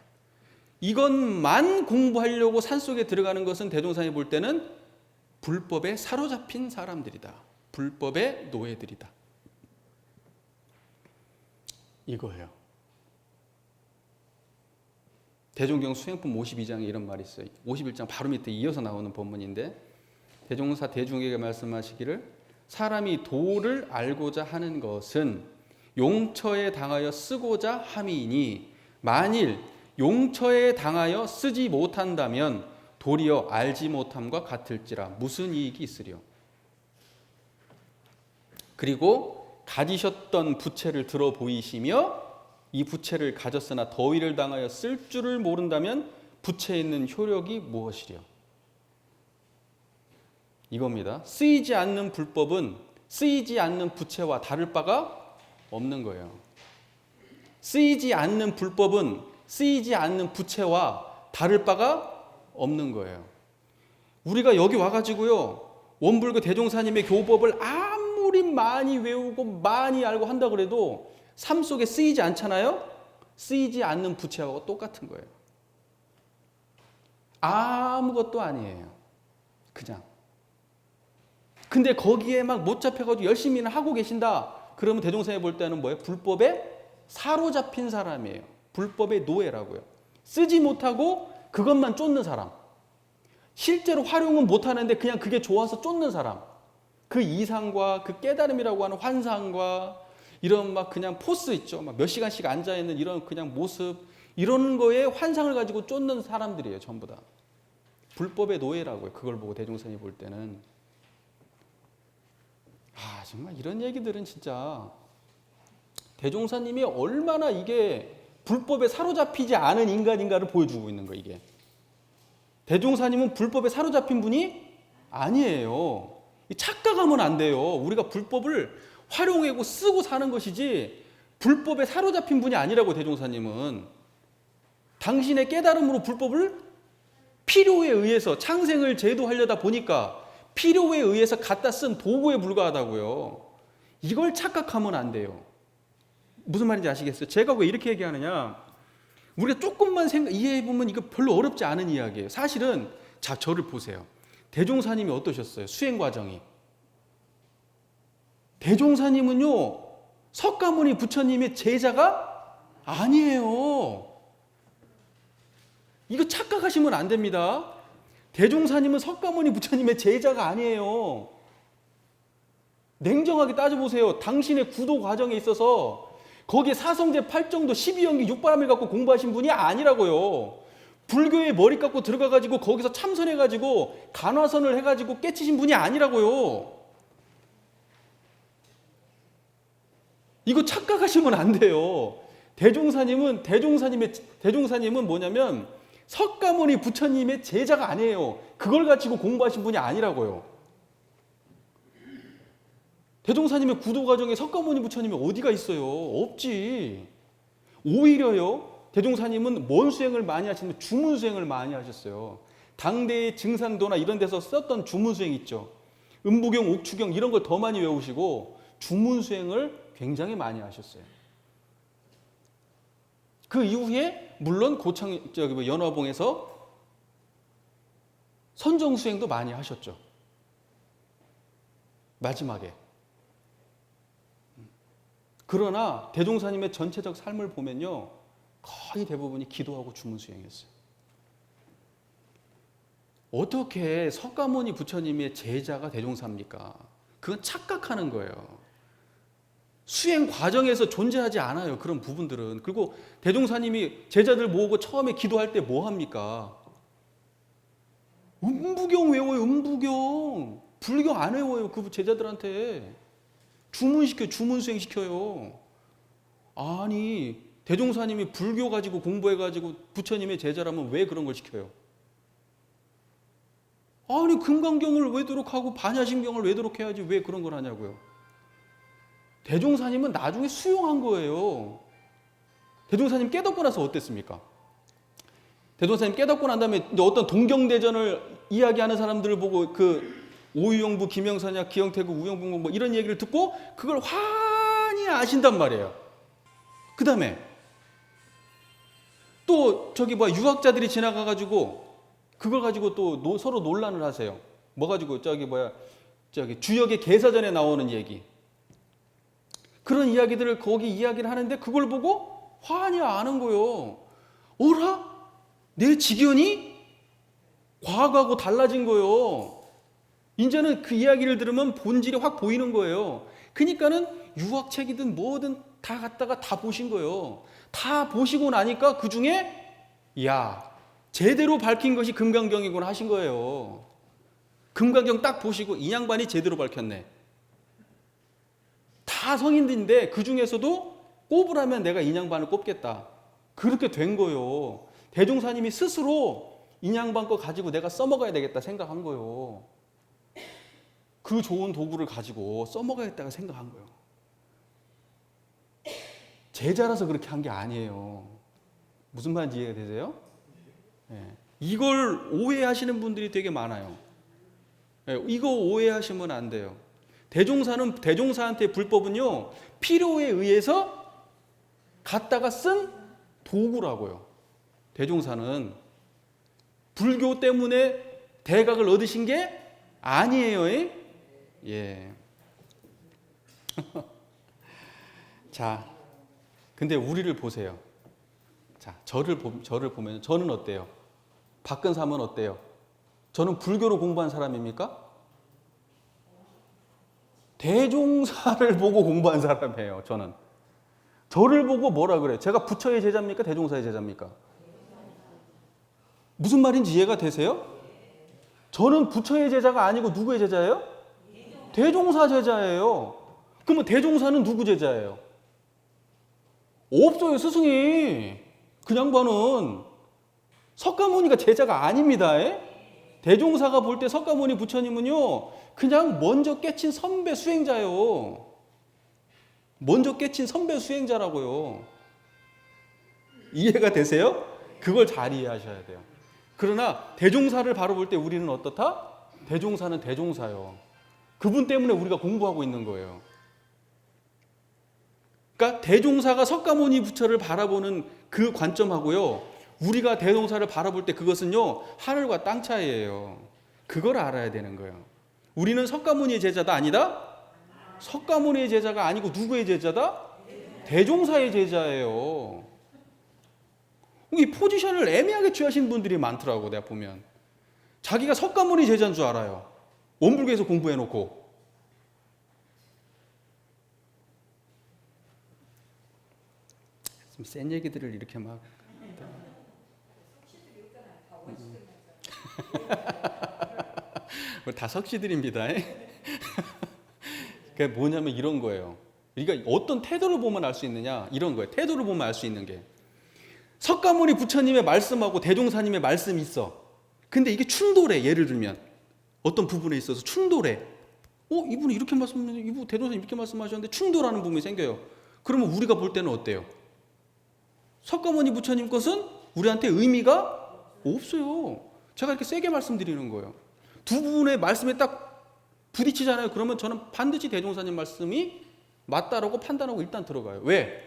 이것만 공부하려고 산속에 들어가는 것은 대종사님이 볼 때는 불법에 사로잡힌 사람들이다. 불법의 노예들이다. 이거예요. 대종경 수행품 52장에 이런 말이 있어요. 51장 바로 밑에 이어서 나오는 본문인데 대종사 대중에게 말씀하시기를 사람이 도를 알고자 하는 것은 용처에 당하여 쓰고자 함이니 만일 용처에 당하여 쓰지 못한다면 도리어 알지 못함과 같을지라 무슨 이익이 있으리요. 그리고 가지셨던 부채를 들어 보이시며 이 부채를 가졌으나 더위를 당하여 쓸 줄을 모른다면 부채에 있는 효력이 무엇이리요. 이겁니다. 쓰이지 않는 불법은 쓰이지 않는 부채와 다를 바가 없는 거예요. 쓰이지 않는 불법은 쓰이지 않는 부채와 다를 바가 없는 거예요. 우리가 여기 와가지고요, 원불교 대종사님의 교법을 아무리 많이 외우고 많이 알고 한다 그래도 삶 속에 쓰이지 않잖아요? 쓰이지 않는 부채하고 똑같은 거예요. 아무것도 아니에요. 그냥. 근데 거기에 막 못 잡혀가지고 열심히는 하고 계신다. 그러면 대종사님 볼 때는 뭐예요? 불법에 사로잡힌 사람이에요. 불법의 노예라고요. 쓰지 못하고 그것만 쫓는 사람. 실제로 활용은 못하는데 그냥 그게 좋아서 쫓는 사람. 그 이상과 그 깨달음이라고 하는 환상과 이런 막 그냥 포스 있죠. 막 몇 시간씩 앉아있는 이런 그냥 모습, 이런 거에 환상을 가지고 쫓는 사람들이에요. 전부 다. 불법의 노예라고요. 그걸 보고 대종사님이 볼 때는. 정말 이런 얘기들은 진짜 대종사님이 얼마나 이게 불법에 사로잡히지 않은 인간인가를 보여주고 있는 거예요. 이게. 대종사님은 불법에 사로잡힌 분이 아니에요. 착각하면 안 돼요. 우리가 불법을 활용하고 쓰고 사는 것이지 불법에 사로잡힌 분이 아니라고. 대종사님은 당신의 깨달음으로 불법을 필요에 의해서 창생을 제도하려다 보니까 필요에 의해서 갖다 쓴 도구에 불과하다고요. 이걸 착각하면 안 돼요. 무슨 말인지 아시겠어요? 제가 왜 이렇게 얘기하느냐, 우리가 조금만 이해해보면 이거 별로 어렵지 않은 이야기예요. 사실은 자, 저를 보세요. 대종사님이 어떠셨어요? 수행 과정이. 대종사님은요, 석가모니 부처님의 제자가 아니에요. 이거 착각하시면 안 됩니다. 대종사님은 석가모니 부처님의 제자가 아니에요. 냉정하게 따져보세요. 당신의 구도 과정에 있어서 거기에 사성제 8정도 12연기 6바람을 갖고 공부하신 분이 아니라고요. 불교에 머리 깎고 들어가가지고 거기서 참선해가지고 간화선을 해가지고 깨치신 분이 아니라고요. 이거 착각하시면 안 돼요. 대종사님은 뭐냐면 석가모니 부처님의 제자가 아니에요. 그걸 가지고 공부하신 분이 아니라고요. 대종사님의 구도 과정에 석가모니 부처님이 어디가 있어요? 없지. 오히려요, 대종사님은 뭔 수행을 많이 하시냐면 주문 수행을 많이 하셨어요. 당대의 증산도나 이런 데서 썼던 주문 수행 있죠. 음부경, 옥추경 이런 걸 더 많이 외우시고 주문 수행을 굉장히 많이 하셨어요. 그 이후에 물론 연화봉에서 선정 수행도 많이 하셨죠. 마지막에. 그러나 대종사님의 전체적 삶을 보면요, 거의 대부분이 기도하고 주문 수행했어요. 어떻게 석가모니 부처님의 제자가 대종사입니까? 그건 착각하는 거예요. 수행 과정에서 존재하지 않아요. 그런 부분들은. 그리고 대종사님이 제자들 모으고 처음에 기도할 때 뭐 합니까? 음부경 외워요. 음부경. 불경 안 외워요. 그 제자들한테. 주문 수행시켜요. 아니, 대종사님이 불교 가지고 공부해가지고 부처님의 제자라면 왜 그런 걸 시켜요? 아니, 금강경을 외도록 하고 반야심경을 외도록 해야지 왜 그런 걸 하냐고요. 대종사님은 나중에 수용한 거예요. 대종사님 깨닫고 나서 어땠습니까? 대종사님 깨닫고 난 다음에 어떤 동경대전을 이야기하는 사람들을 보고 그 오유영부, 김영선약, 기영태구, 우영bun고 뭐 이런 얘기를 듣고 그걸 환히 아신단 말이에요. 그 다음에 또 유학자들이 지나가가지고 그걸 가지고 또 서로 논란을 하세요. 뭐 가지고 주역의 개사전에 나오는 얘기. 그런 이야기들을 거기 이야기를 하는데 그걸 보고 환히 아는 거예요. 어라? 내 지견이 과거하고 달라진 거예요. 이제는 그 이야기를 들으면 본질이 확 보이는 거예요. 그러니까는 유학책이든 뭐든 다 갖다가 다 보신 거예요. 다 보시고 나니까 그 중에 야, 제대로 밝힌 것이 금강경이구나 하신 거예요. 금강경 딱 보시고 이 양반이 제대로 밝혔네. 다 성인들인데 그 중에서도 꼽으라면 내가 이 양반을 꼽겠다. 그렇게 된 거예요. 대종사님이 스스로 이 양반 거 가지고 내가 써먹어야 되겠다 생각한 거예요. 그 좋은 도구를 가지고 써먹어야겠다고 생각한 거예요. 제자라서 그렇게 한 게 아니에요. 무슨 말인지 이해가 되세요? 네. 이걸 오해하시는 분들이 되게 많아요. 네. 이거 오해하시면 안 돼요. 대종사한테 불법은요, 필요에 의해서 갖다가 쓴 도구라고요. 대종사는 불교 때문에 대각을 얻으신 게 아니에요. 예. 자, 근데 우리를 보세요. 자, 저를 보면 저는 어때요? 박근삼은 어때요? 저는 불교로 공부한 사람입니까? 대종사를 보고 공부한 사람이에요. 저를 보고 뭐라 그래요? 제가 부처의 제자입니까? 대종사의 제자입니까? 무슨 말인지 이해가 되세요? 저는 부처의 제자가 아니고 누구의 제자예요? 대종사 제자예요. 그러면 대종사는 누구 제자예요? 없어요, 스승이. 그 양반은 석가모니가 제자가 아닙니다. 대종사가 볼 때 석가모니 부처님은요, 그냥 먼저 깨친 선배 수행자예요. 먼저 깨친 선배 수행자라고요. 이해가 되세요? 그걸 잘 이해하셔야 돼요. 그러나 대종사를 바로 볼 때 우리는 어떻다? 대종사는 대종사요. 그분 때문에 우리가 공부하고 있는 거예요. 그러니까 대종사가 석가모니 부처를 바라보는 그 관점하고요, 우리가 대종사를 바라볼 때 그것은요, 하늘과 땅 차이예요. 그걸 알아야 되는 거예요. 우리는 석가모니의 제자다? 아니다? 석가모니의 제자가 아니고 누구의 제자다? 대종사의 제자예요. 이 포지션을 애매하게 취하신 분들이 많더라고. 내가 보면 자기가 석가모니 제자인 줄 알아요. 원불교에서 공부해놓고. 좀 센 얘기들을 이렇게 막 다 석시들입니다. 그게 뭐냐면 이런 거예요. 그러니까 어떤 태도를 보면 알 수 있느냐, 이런 거예요. 태도를 보면 알 수 있는 게, 석가모니 부처님의 말씀하고 대종사님의 말씀이 있어. 근데 이게 충돌해. 예를 들면 어떤 부분에 있어서 충돌해. 이분이 이렇게 이분 대종사님 이렇게 말씀하셨는데 충돌하는 부분이 생겨요. 그러면 우리가 볼 때는 어때요? 석가모니 부처님 것은 우리한테 의미가 없어요. 제가 이렇게 세게 말씀드리는 거예요. 두 분의 말씀에 딱 부딪히잖아요. 그러면 저는 반드시 대종사님 말씀이 맞다라고 판단하고 일단 들어가요. 왜?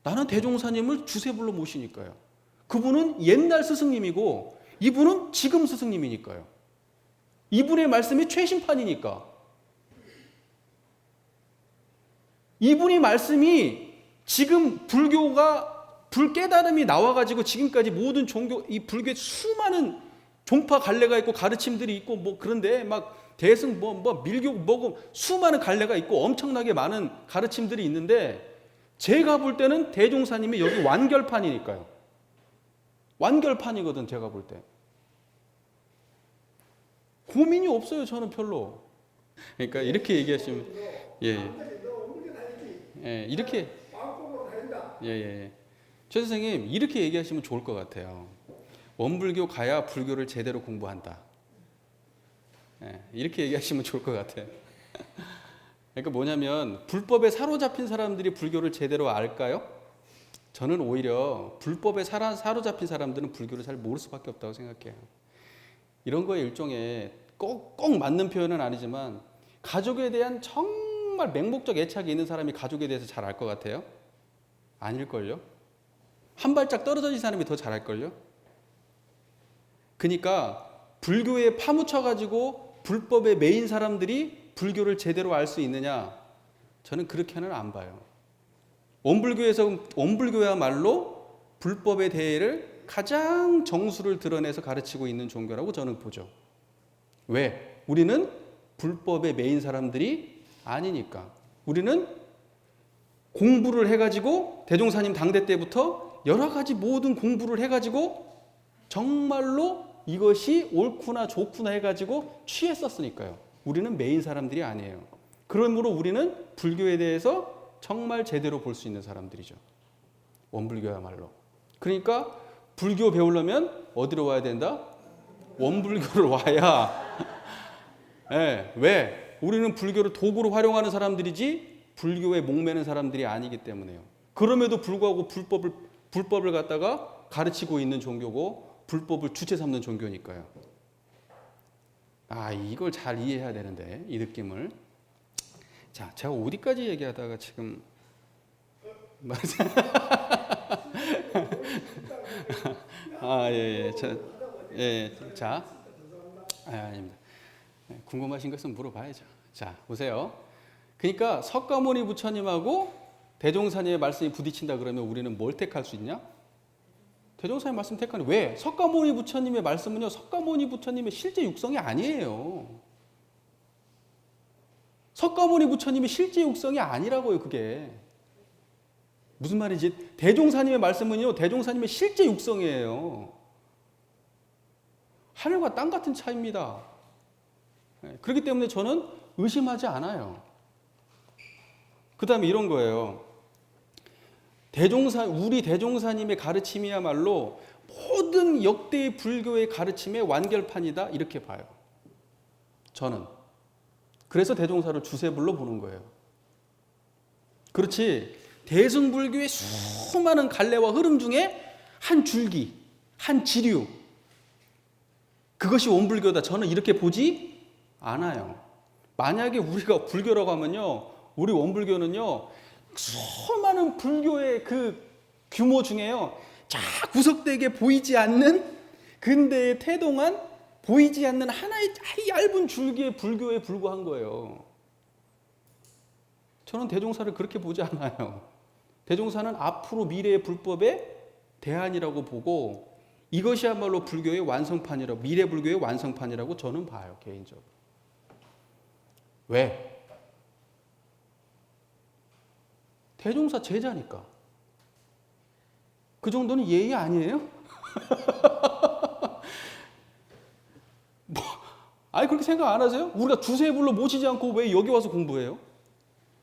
나는 대종사님을 주세불로 모시니까요. 그분은 옛날 스승님이고 이분은 지금 스승님이니까요. 이분의 말씀이 최신판이니까. 이분의 말씀이 지금 불깨달음이 나와가지고 지금까지 모든 종교, 이 불교에 수많은 종파 갈래가 있고 가르침들이 있고 뭐 그런데 막 대승 밀교 뭐고 수많은 갈래가 있고 엄청나게 많은 가르침들이 있는데, 제가 볼 때는 대종사님이 여기 완결판이니까요. 완결판이거든. 제가 볼 때 고민이 없어요. 저는 별로. 그러니까 이렇게 얘기하시면 이렇게 최 선생님 이렇게 얘기하시면 좋을 것 같아요. 원불교 가야 불교를 제대로 공부한다. 이렇게 얘기하시면 좋을 것 같아요. 그러니까 뭐냐면, 불법에 사로잡힌 사람들이 불교를 제대로 알까요? 저는 오히려 불법에 사로잡힌 사람들은 불교를 잘 모를 수밖에 없다고 생각해요. 이런 거에 일종의 꼭 맞는 표현은 아니지만, 가족에 대한 정말 맹목적 애착이 있는 사람이 가족에 대해서 잘 알 것 같아요? 아닐걸요? 한 발짝 떨어진 사람이 더 잘 알걸요? 그러니까 불교에 파묻혀가지고 불법에 매인 사람들이 불교를 제대로 알 수 있느냐? 저는 그렇게는 안 봐요. 원불교야말로 불법의 대해를 가장 정수를 드러내서 가르치고 있는 종교라고 저는 보죠. 왜? 우리는 불법에 매인 사람들이 아니니까. 우리는 공부를 해가지고 대종사님 당대 때부터 여러 가지 모든 공부를 해가지고 정말로 이것이 옳구나 좋구나 해가지고 취했었으니까요. 우리는 메인 사람들이 아니에요. 그러므로 우리는 불교에 대해서 정말 제대로 볼 수 있는 사람들이죠. 원불교야말로. 그러니까 불교 배우려면 어디로 와야 된다? 원불교를 와야. 네, 왜? 우리는 불교를 도구로 활용하는 사람들이지 불교에 목매는 사람들이 아니기 때문에요. 그럼에도 불구하고 불법을 갖다가 가르치고 있는 종교고 불법을 주체 삼는 종교니까요. 이걸 잘 이해해야 되는데, 이 느낌을. 자, 제가 어디까지 얘기하다가 지금 아닙니다. 궁금하신 것은 물어봐야죠. 자, 보세요. 그러니까 석가모니 부처님하고 대종사님의 말씀이 부딪힌다 그러면 우리는 뭘 택할 수 있냐? 대종사님 말씀 택하는. 왜? 석가모니 부처님의 말씀은요, 석가모니 부처님의 실제 육성이 아니에요. 석가모니 부처님의 실제 육성이 아니라고요, 그게. 무슨 말인지, 대종사님의 말씀은요, 대종사님의 실제 육성이에요. 하늘과 땅 같은 차이입니다. 그렇기 때문에 저는 의심하지 않아요. 그 다음에 이런 거예요. 우리 대종사님의 가르침이야말로 모든 역대 불교의 가르침의 완결판이다, 이렇게 봐요. 저는. 그래서 대종사를 주세불로 보는 거예요. 그렇지. 대승불교의 수많은 갈래와 흐름 중에 한 줄기, 한 지류, 그것이 원불교다, 저는 이렇게 보지 않아요. 만약에 우리가 불교라고 하면요, 우리 원불교는요, 수많은 불교의 그 규모 중에요, 쫙 구석되게 보이지 않는, 근대에 태동한 보이지 않는 하나의 얇은 줄기의 불교에 불과한 거예요. 저는 대종사를 그렇게 보지 않아요. 대종사는 앞으로 미래의 불법의 대안이라고 보고, 이것이야말로 불교의 완성판이라고, 미래 불교의 완성판이라고 저는 봐요, 개인적으로. 왜? 대종사 제자니까. 그 정도는 예의 아니에요? 그렇게 생각 안 하세요? 우리가 주세불로 모시지 않고 왜 여기 와서 공부해요?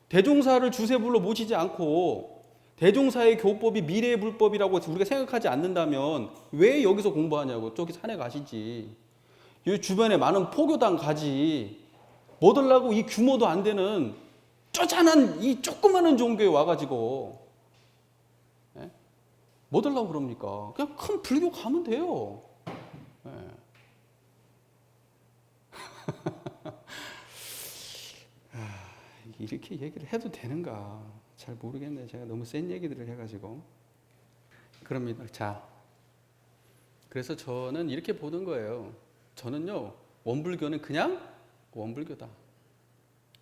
대종사를 주세불로 모시지 않고 대종사의 교법이 미래의 불법이라고 우리가 생각하지 않는다면 왜 여기서 공부하냐고. 저기 산에 가시지. 여기 주변에 많은 포교당 가지. 뭐 들라고 이 규모도 안 되는 쪼잔한 이 조그마한 종교에 와가지고 뭐 들라고 그럽니까? 그냥 큰 불교 가면 돼요. 이렇게 얘기를 해도 되는가 잘 모르겠네요. 제가 너무 센 얘기들을 해가지고. 그럽니다. 자, 그래서 저는 이렇게 보는 거예요. 저는요, 원불교는 그냥 원불교다.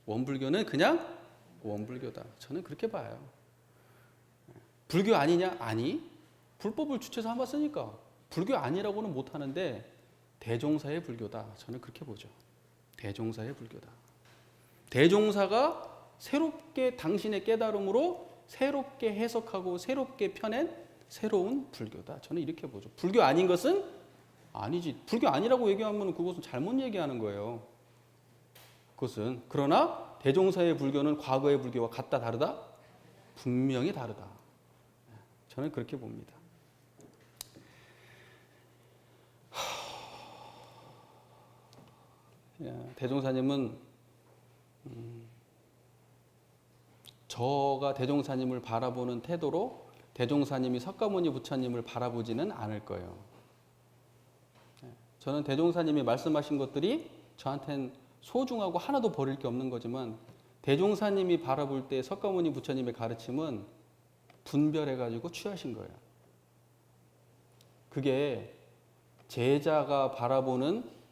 원불교는 그냥 원불교다. 저는 그렇게 봐요. 불교 아니냐? 아니. 불법을 주체 삼았으니까 불교 아니라고는 못하는데 대종사의 불교다. 저는 그렇게 보죠. 대종사의 불교다. 대종사가 새롭게 당신의 깨달음으로 새롭게 해석하고 새롭게 펴낸 새로운 불교다. 저는 이렇게 보죠. 불교 아닌 것은 아니지. 불교 아니라고 얘기하면 그것은 잘못 얘기하는 거예요. 그것은. 그러나 대종사의 불교는 과거의 불교와 같다 다르다? 분명히 다르다. 저는 그렇게 봅니다. 대종사님은 저가 대종사님을 바라보는 태도로 대종사님이 석가모니 부처님을 바라보지는 않을 거예요. 저는 대종사님이 말씀하신 것들이 저한테는 소중하고 하나도 버릴 게 없는 거지만 대종사님이 바라볼 때 석가모니 부처님의 가르침은 분별해가지고 취하신 거예요. 그게 제자가 바라보는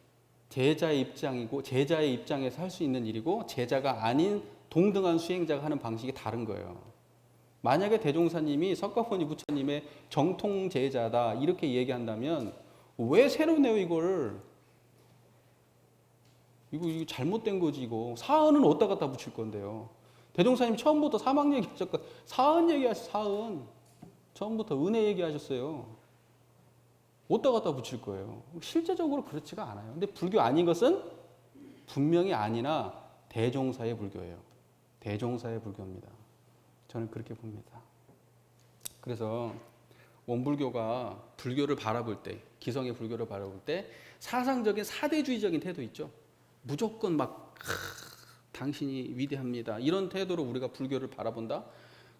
제자의 입장이고 제자의 입장에서 할 수 있는 일이고 제자가 아닌 동등한 수행자가 하는 방식이 다른 거예요. 만약에 대종사님이 석가모니 부처님의 정통 제자다 이렇게 얘기한다면 왜 새로 내요 이걸? 이거 잘못된 거지 이거. 사은은 어디다 갖다 붙일 건데요. 대종사님 처음부터 사막 얘기하셨고 사은 얘기하셨어요. 사은. 처음부터 은혜 얘기하셨어요. 어디다 갖다 붙일 거예요? 실제적으로 그렇지가 않아요. 근데 불교 아닌 것은 분명히 아니나 대종사의 불교예요. 대종사의 불교입니다. 저는 그렇게 봅니다. 그래서 원불교가 불교를 바라볼 때, 기성의 불교를 바라볼 때 사상적인 사대주의적인 태도 있죠. 무조건 막 당신이 위대합니다. 이런 태도로 우리가 불교를 바라본다?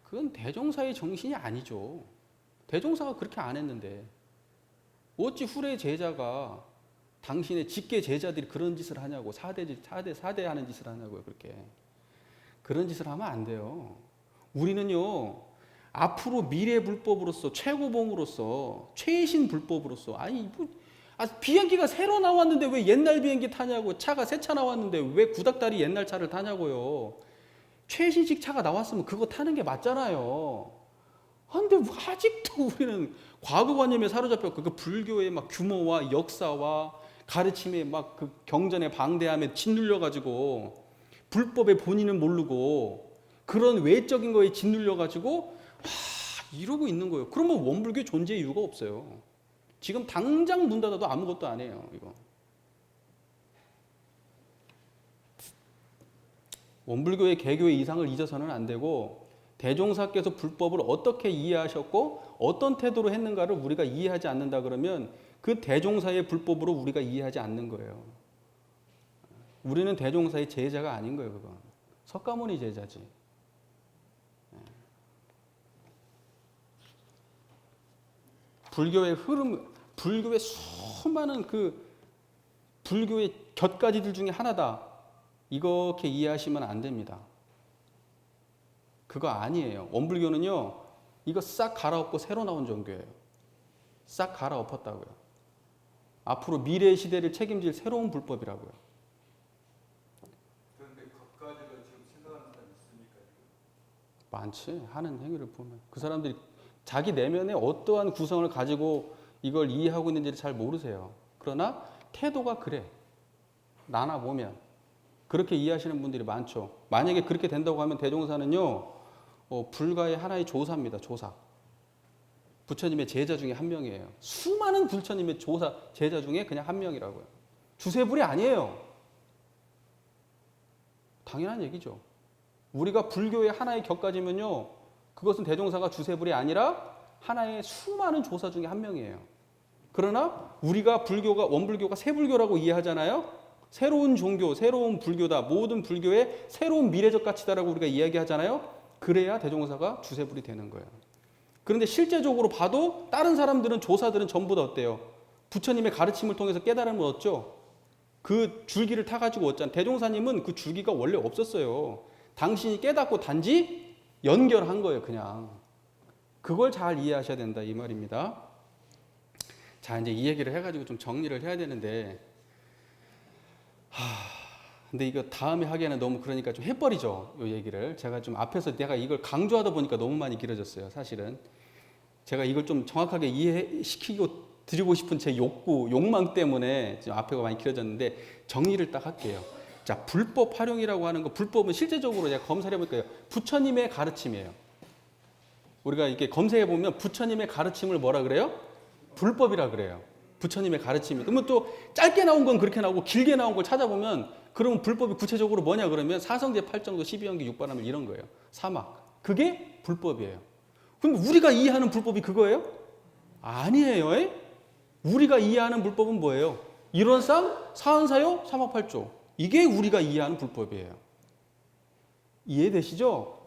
그건 대종사의 정신이 아니죠. 대종사가 그렇게 안 했는데 어찌 후래 제자가 당신의 직계 제자들이 그런 짓을 하냐고, 사대 하는 짓을 하냐고요. 그렇게 그런 짓을 하면 안 돼요. 우리는요 앞으로 미래 불법으로서 최고봉으로서 최신 불법으로서 비행기가 새로 나왔는데 왜 옛날 비행기 타냐고, 차가 새 차 나왔는데 왜 구닥다리 옛날 차를 타냐고요. 최신식 차가 나왔으면 그거 타는 게 맞잖아요. 근데 아직도 우리는 과거관념에 사로잡혔고 그 불교의 막 규모와 역사와 가르침에 막 그 경전의 방대함에 짓눌려 가지고 불법의 본인은 모르고 그런 외적인 거에 짓눌려 가지고 이러고 있는 거예요. 그러면 원불교 존재의 이유가 없어요. 지금 당장 문 닫아도 아무것도 안 해요. 이거 원불교의 개교의 이상을 잊어서는 안 되고 대종사께서 불법을 어떻게 이해하셨고 어떤 태도로 했는가를 우리가 이해하지 않는다 그러면 그 대종사의 불법으로 우리가 이해하지 않는 거예요. 우리는 대종사의 제자가 아닌 거예요. 그건 석가모니 제자지. 불교의 흐름, 불교의 수많은 그 불교의 곁가지들 중에 하나다. 이렇게 이해하시면 안 됩니다. 그거 아니에요. 원불교는요, 이거 싹 갈아엎고 새로 나온 종교예요. 싹 갈아엎었다고요. 앞으로 미래 시대를 책임질 새로운 불법이라고요. 그런데 겉가지를 지금 생각하는 사람 있습니까? 많지. 하는 행위를 보면 그 사람들이 자기 내면에 어떠한 구성을 가지고 이걸 이해하고 있는지를 잘 모르세요. 그러나 태도가 그래. 나나 보면 그렇게 이해하시는 분들이 많죠. 만약에 그렇게 된다고 하면 대종사는요, 불가의 하나의 조사입니다. 조사. 부처님의 제자 중에 한 명이에요. 수많은 부처님의 제자 중에 그냥 한 명이라고요. 주세불이 아니에요. 당연한 얘기죠. 우리가 불교의 하나의 격가지면요, 그것은 대종사가 주세불이 아니라 하나의 수많은 조사 중에 한 명이에요. 그러나 우리가 원불교가 새불교라고 이해하잖아요. 새로운 종교, 새로운 불교다. 모든 불교의 새로운 미래적 가치다라고 우리가 이야기하잖아요. 그래야 대종사가 주세불이 되는 거예요. 그런데 실제적으로 봐도 다른 사람들은, 조사들은 전부 다 어때요? 부처님의 가르침을 통해서 깨달음을 얻죠. 그 줄기를 타가지고 얻잖아요. 대종사님은 그 줄기가 원래 없었어요. 당신이 깨닫고 단지 연결한 거예요. 그냥. 그걸 잘 이해하셔야 된다 이 말입니다. 자, 이제 이 얘기를 해가지고 좀 정리를 해야 되는데, 근데 이거 다음에 하기에는 너무 그러니까 좀 해버리죠. 이 얘기를. 제가 좀 앞에서 내가 이걸 강조하다 보니까 너무 많이 길어졌어요. 사실은. 제가 이걸 좀 정확하게 이해시키고 드리고 싶은 제 욕망 때문에 지금 앞에가 많이 길어졌는데 정리를 딱 할게요. 자, 불법 활용이라고 하는 거, 불법은 실제적으로 제가 검사를 해볼게요. 부처님의 가르침이에요. 우리가 이렇게 검색해 보면 부처님의 가르침을 뭐라 그래요? 불법이라 그래요. 부처님의 가르침이. 그러면 또 짧게 나온 건 그렇게 나오고 길게 나온 걸 찾아보면 그러면 불법이 구체적으로 뭐냐 그러면 사성제 8정도 12연기 6바람일 이런 거예요. 사막. 그게 불법이에요. 그럼 우리가 이해하는 불법이 그거예요? 아니에요. 우리가 이해하는 불법은 뭐예요? 일원상, 사은사요, 사막팔조. 이게 우리가 이해하는 불법이에요. 이해되시죠?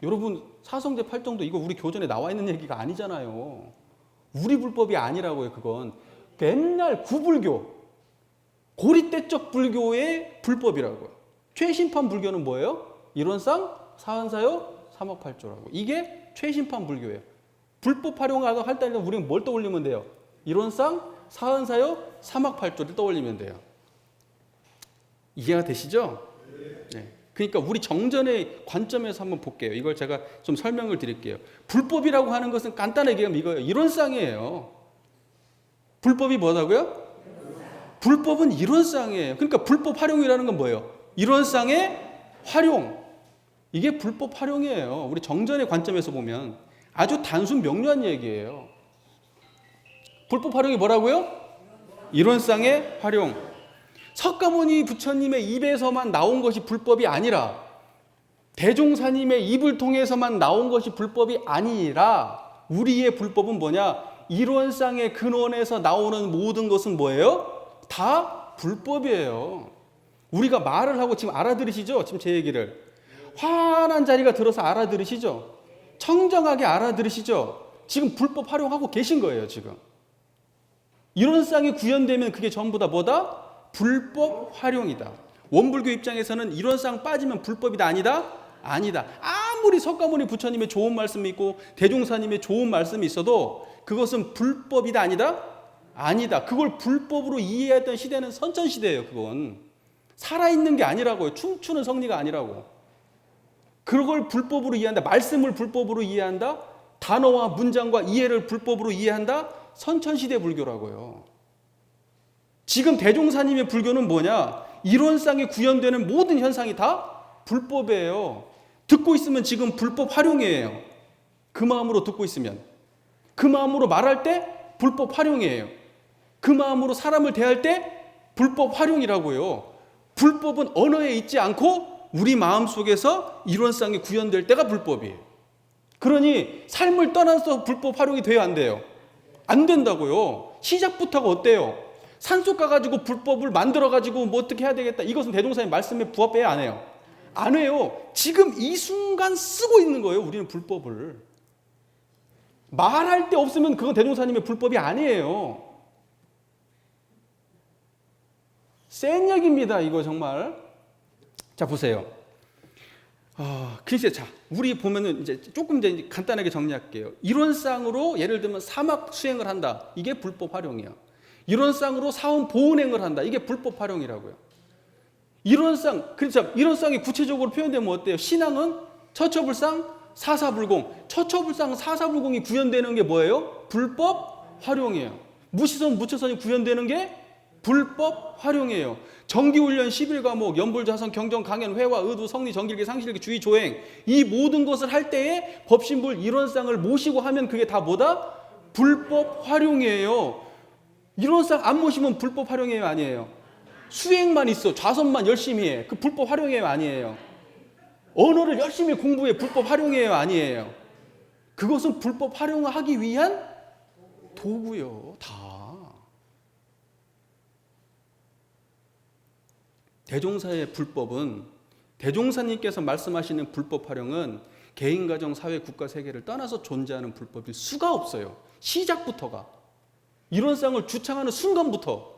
여러분 사성제 8정도 이거 우리 교전에 나와 있는 얘기가 아니잖아요. 우리 불법이 아니라고요. 그건 옛날 구불교, 고리때적 불교의 불법이라고요. 최신판 불교는 뭐예요? 일원상, 사은사요, 사막팔조라고. 이게 최신판 불교예요. 불법 활용하고 할 때는 우리는 뭘 떠올리면 돼요? 일원상, 사은사요, 사막팔조를 떠올리면 돼요. 이해가 되시죠? 네. 그러니까 우리 정전의 관점에서 한번 볼게요. 이걸 제가 좀 설명을 드릴게요. 불법이라고 하는 것은 간단하게 얘기하면 이거예요. 일원상이에요. 불법이 뭐라고요? 불법은 일원상이에요. 그러니까 불법 활용이라는 건 뭐예요? 일원상의 활용. 이게 불법 활용이에요. 우리 정전의 관점에서 보면 아주 단순 명료한 얘기예요. 불법 활용이 뭐라고요? 이론상의 활용. 석가모니 부처님의 입에서만 나온 것이 불법이 아니라 대종사님의 입을 통해서만 나온 것이 불법이 아니라 우리의 불법은 뭐냐? 이론상의 근원에서 나오는 모든 것은 뭐예요? 다 불법이에요. 우리가 말을 하고 지금 알아들으시죠? 지금 제 얘기를. 환한 자리가 들어서 알아들으시죠? 청정하게 알아들으시죠? 지금 불법 활용하고 계신 거예요, 지금. 이론상이 구현되면 그게 전부 다 뭐다? 불법 활용이다. 원불교 입장에서는 이론상 빠지면 불법이다, 아니다? 아니다. 아무리 석가모니 부처님의 좋은 말씀이 있고 대종사님의 좋은 말씀이 있어도 그것은 불법이다, 아니다? 아니다. 그걸 불법으로 이해했던 시대는 선천시대예요. 그건 살아있는 게 아니라고요. 춤추는 성리가 아니라고. 그걸 불법으로 이해한다. 말씀을 불법으로 이해한다. 단어와 문장과 이해를 불법으로 이해한다. 선천시대 불교라고요. 지금 대종사님의 불교는 뭐냐? 이론상에 구현되는 모든 현상이 다 불법이에요. 듣고 있으면 지금 불법 활용이에요. 그 마음으로 듣고 있으면. 그 마음으로 말할 때 불법 활용이에요. 그 마음으로 사람을 대할 때 불법 활용이라고요. 불법은 언어에 있지 않고 우리 마음속에서 이론상에 구현될 때가 불법이에요. 그러니 삶을 떠나서 불법 활용이 돼야 안 돼요? 안 된다고요. 시작부터가 어때요? 산속 가가지고 불법을 만들어가지고 뭐 어떻게 해야 되겠다. 이것은 대종사님 말씀에 부합해야 안 해요? 안 해요. 지금 이 순간 쓰고 있는 거예요. 우리는 불법을. 말할 때 없으면 그건 대종사님의 불법이 아니에요. 센 얘기입니다. 이거 정말. 자, 보세요. 글쎄, 자, 우리 보면은 이제 조금 이제 간단하게 정리할게요. 이론상으로 예를 들면 사막 수행을 한다. 이게 불법 활용이야. 이론상으로 사원 보훈행을 한다. 이게 불법 활용이라고요. 이론상, 그렇죠. 이론상이 구체적으로 표현되면 어때요? 신앙은 처처불상, 사사불공. 처처불상, 사사불공이 구현되는 게 뭐예요? 불법 활용이에요. 무시선, 무처선이 구현되는 게 불법 활용이에요. 정기훈련 11과목, 연불자선, 경전, 강연, 회화, 의도, 성리, 정길기, 상실기, 주의, 조행 이 모든 것을 할 때에 법신불 이론상을 모시고 하면 그게 다 뭐다? 불법 활용이에요. 이론상 안 모시면 불법 활용이에요, 아니에요? 수행만 있어, 좌선만 열심히 해, 그 불법 활용이에요, 아니에요? 언어를 열심히 공부해, 불법 활용이에요, 아니에요? 그것은 불법 활용하기 위한 도구요, 다. 대종사의 불법은, 대종사님께서 말씀하시는 불법 활용은 개인, 가정, 사회, 국가, 세계를 떠나서 존재하는 불법일 수가 없어요. 시작부터가. 이론상을 주창하는 순간부터.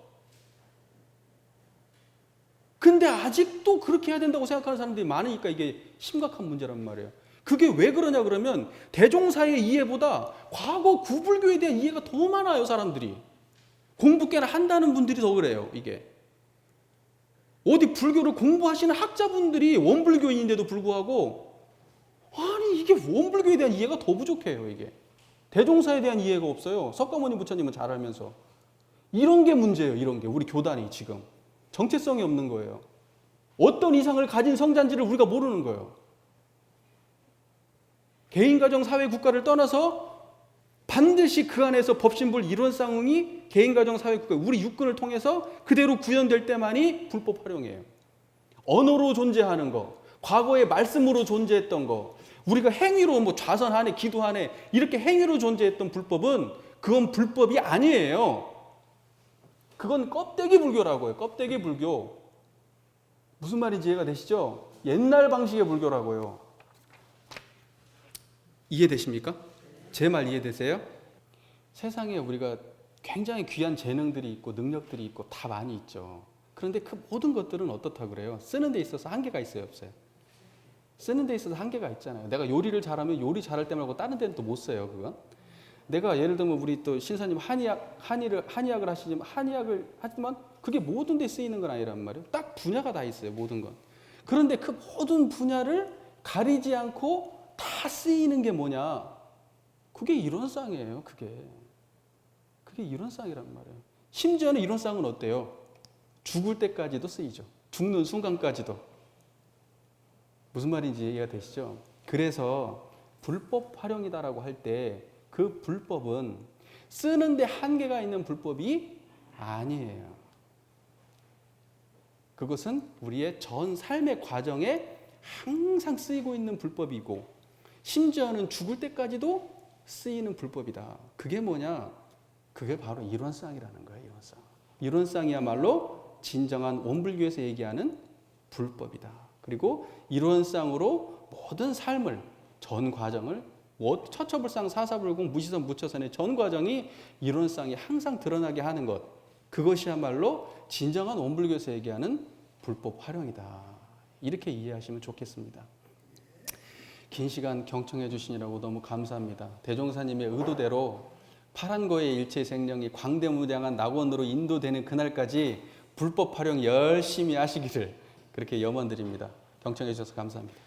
근데 아직도 그렇게 해야 된다고 생각하는 사람들이 많으니까 이게 심각한 문제란 말이에요. 그게 왜 그러냐 그러면 대종사의 이해보다 과거 구불교에 대한 이해가 더 많아요, 사람들이. 공부 꽤나 한다는 분들이 더 그래요, 이게. 어디 불교를 공부하시는 학자분들이 원불교인인데도 불구하고 아니 이게 원불교에 대한 이해가 더 부족해요. 이게 대종사에 대한 이해가 없어요. 석가모니 부처님은 잘 알면서. 이런 게 문제예요. 이런 게 우리 교단이 지금 정체성이 없는 거예요. 어떤 이상을 가진 성자인지를 우리가 모르는 거예요. 개인, 가정, 사회, 국가를 떠나서 반드시 그 안에서 법신불 이론상응이 개인, 가정, 사회, 국가 우리 육근을 통해서 그대로 구현될 때만이 불법 활용이에요. 언어로 존재하는 거, 과거의 말씀으로 존재했던 거, 우리가 행위로 뭐 좌선하네, 기도하네 이렇게 행위로 존재했던 불법은 그건 불법이 아니에요. 그건 껍데기 불교라고요. 껍데기 불교. 무슨 말인지 이해가 되시죠? 옛날 방식의 불교라고요. 이해되십니까? 제 말 이해되세요? 세상에 우리가 굉장히 귀한 재능들이 있고 능력들이 있고 다 많이 있죠. 그런데 그 모든 것들은 어떻다 그래요? 쓰는 데 있어서 한계가 있어요, 없어요? 쓰는 데 있어서 한계가 있잖아요. 내가 요리를 잘하면 요리 잘할 때 말고 다른 데는 또 못 써요, 그건. 내가 예를 들면 우리 또 신사님 한의학을 하시지만 한의학을 하지만 그게 모든 데 쓰이는 건 아니란 말이에요. 딱 분야가 다 있어요, 모든 건. 그런데 그 모든 분야를 가리지 않고 다 쓰이는 게 뭐냐? 그게 이론상이에요. 그게 이론상이란 말이에요. 심지어는 이론상은 어때요? 죽을 때까지도 쓰이죠. 죽는 순간까지도. 무슨 말인지 이해가 되시죠? 그래서 불법 활용이다라고 할 때 그 불법은 쓰는데 한계가 있는 불법이 아니에요. 그것은 우리의 전 삶의 과정에 항상 쓰이고 있는 불법이고 심지어는 죽을 때까지도 쓰이는 불법이다. 그게 뭐냐? 그게 바로 이론상이라는 거예요. 이론상. 이론상이야말로 진정한 원불교에서 얘기하는 불법이다. 그리고 이론상으로 모든 삶을 전 과정을 처처불상 사사불공 무시선 무처선의 전 과정이 이론상이 항상 드러나게 하는 것. 그것이야말로 진정한 원불교에서 얘기하는 불법 활용이다. 이렇게 이해하시면 좋겠습니다. 긴 시간 경청해 주시느라고 너무 감사합니다. 대종사님의 의도대로 파란고의 일체생령이 광대무량한 낙원으로 인도되는 그날까지 불법 활용 열심히 하시기를 그렇게 염원드립니다. 경청해 주셔서 감사합니다.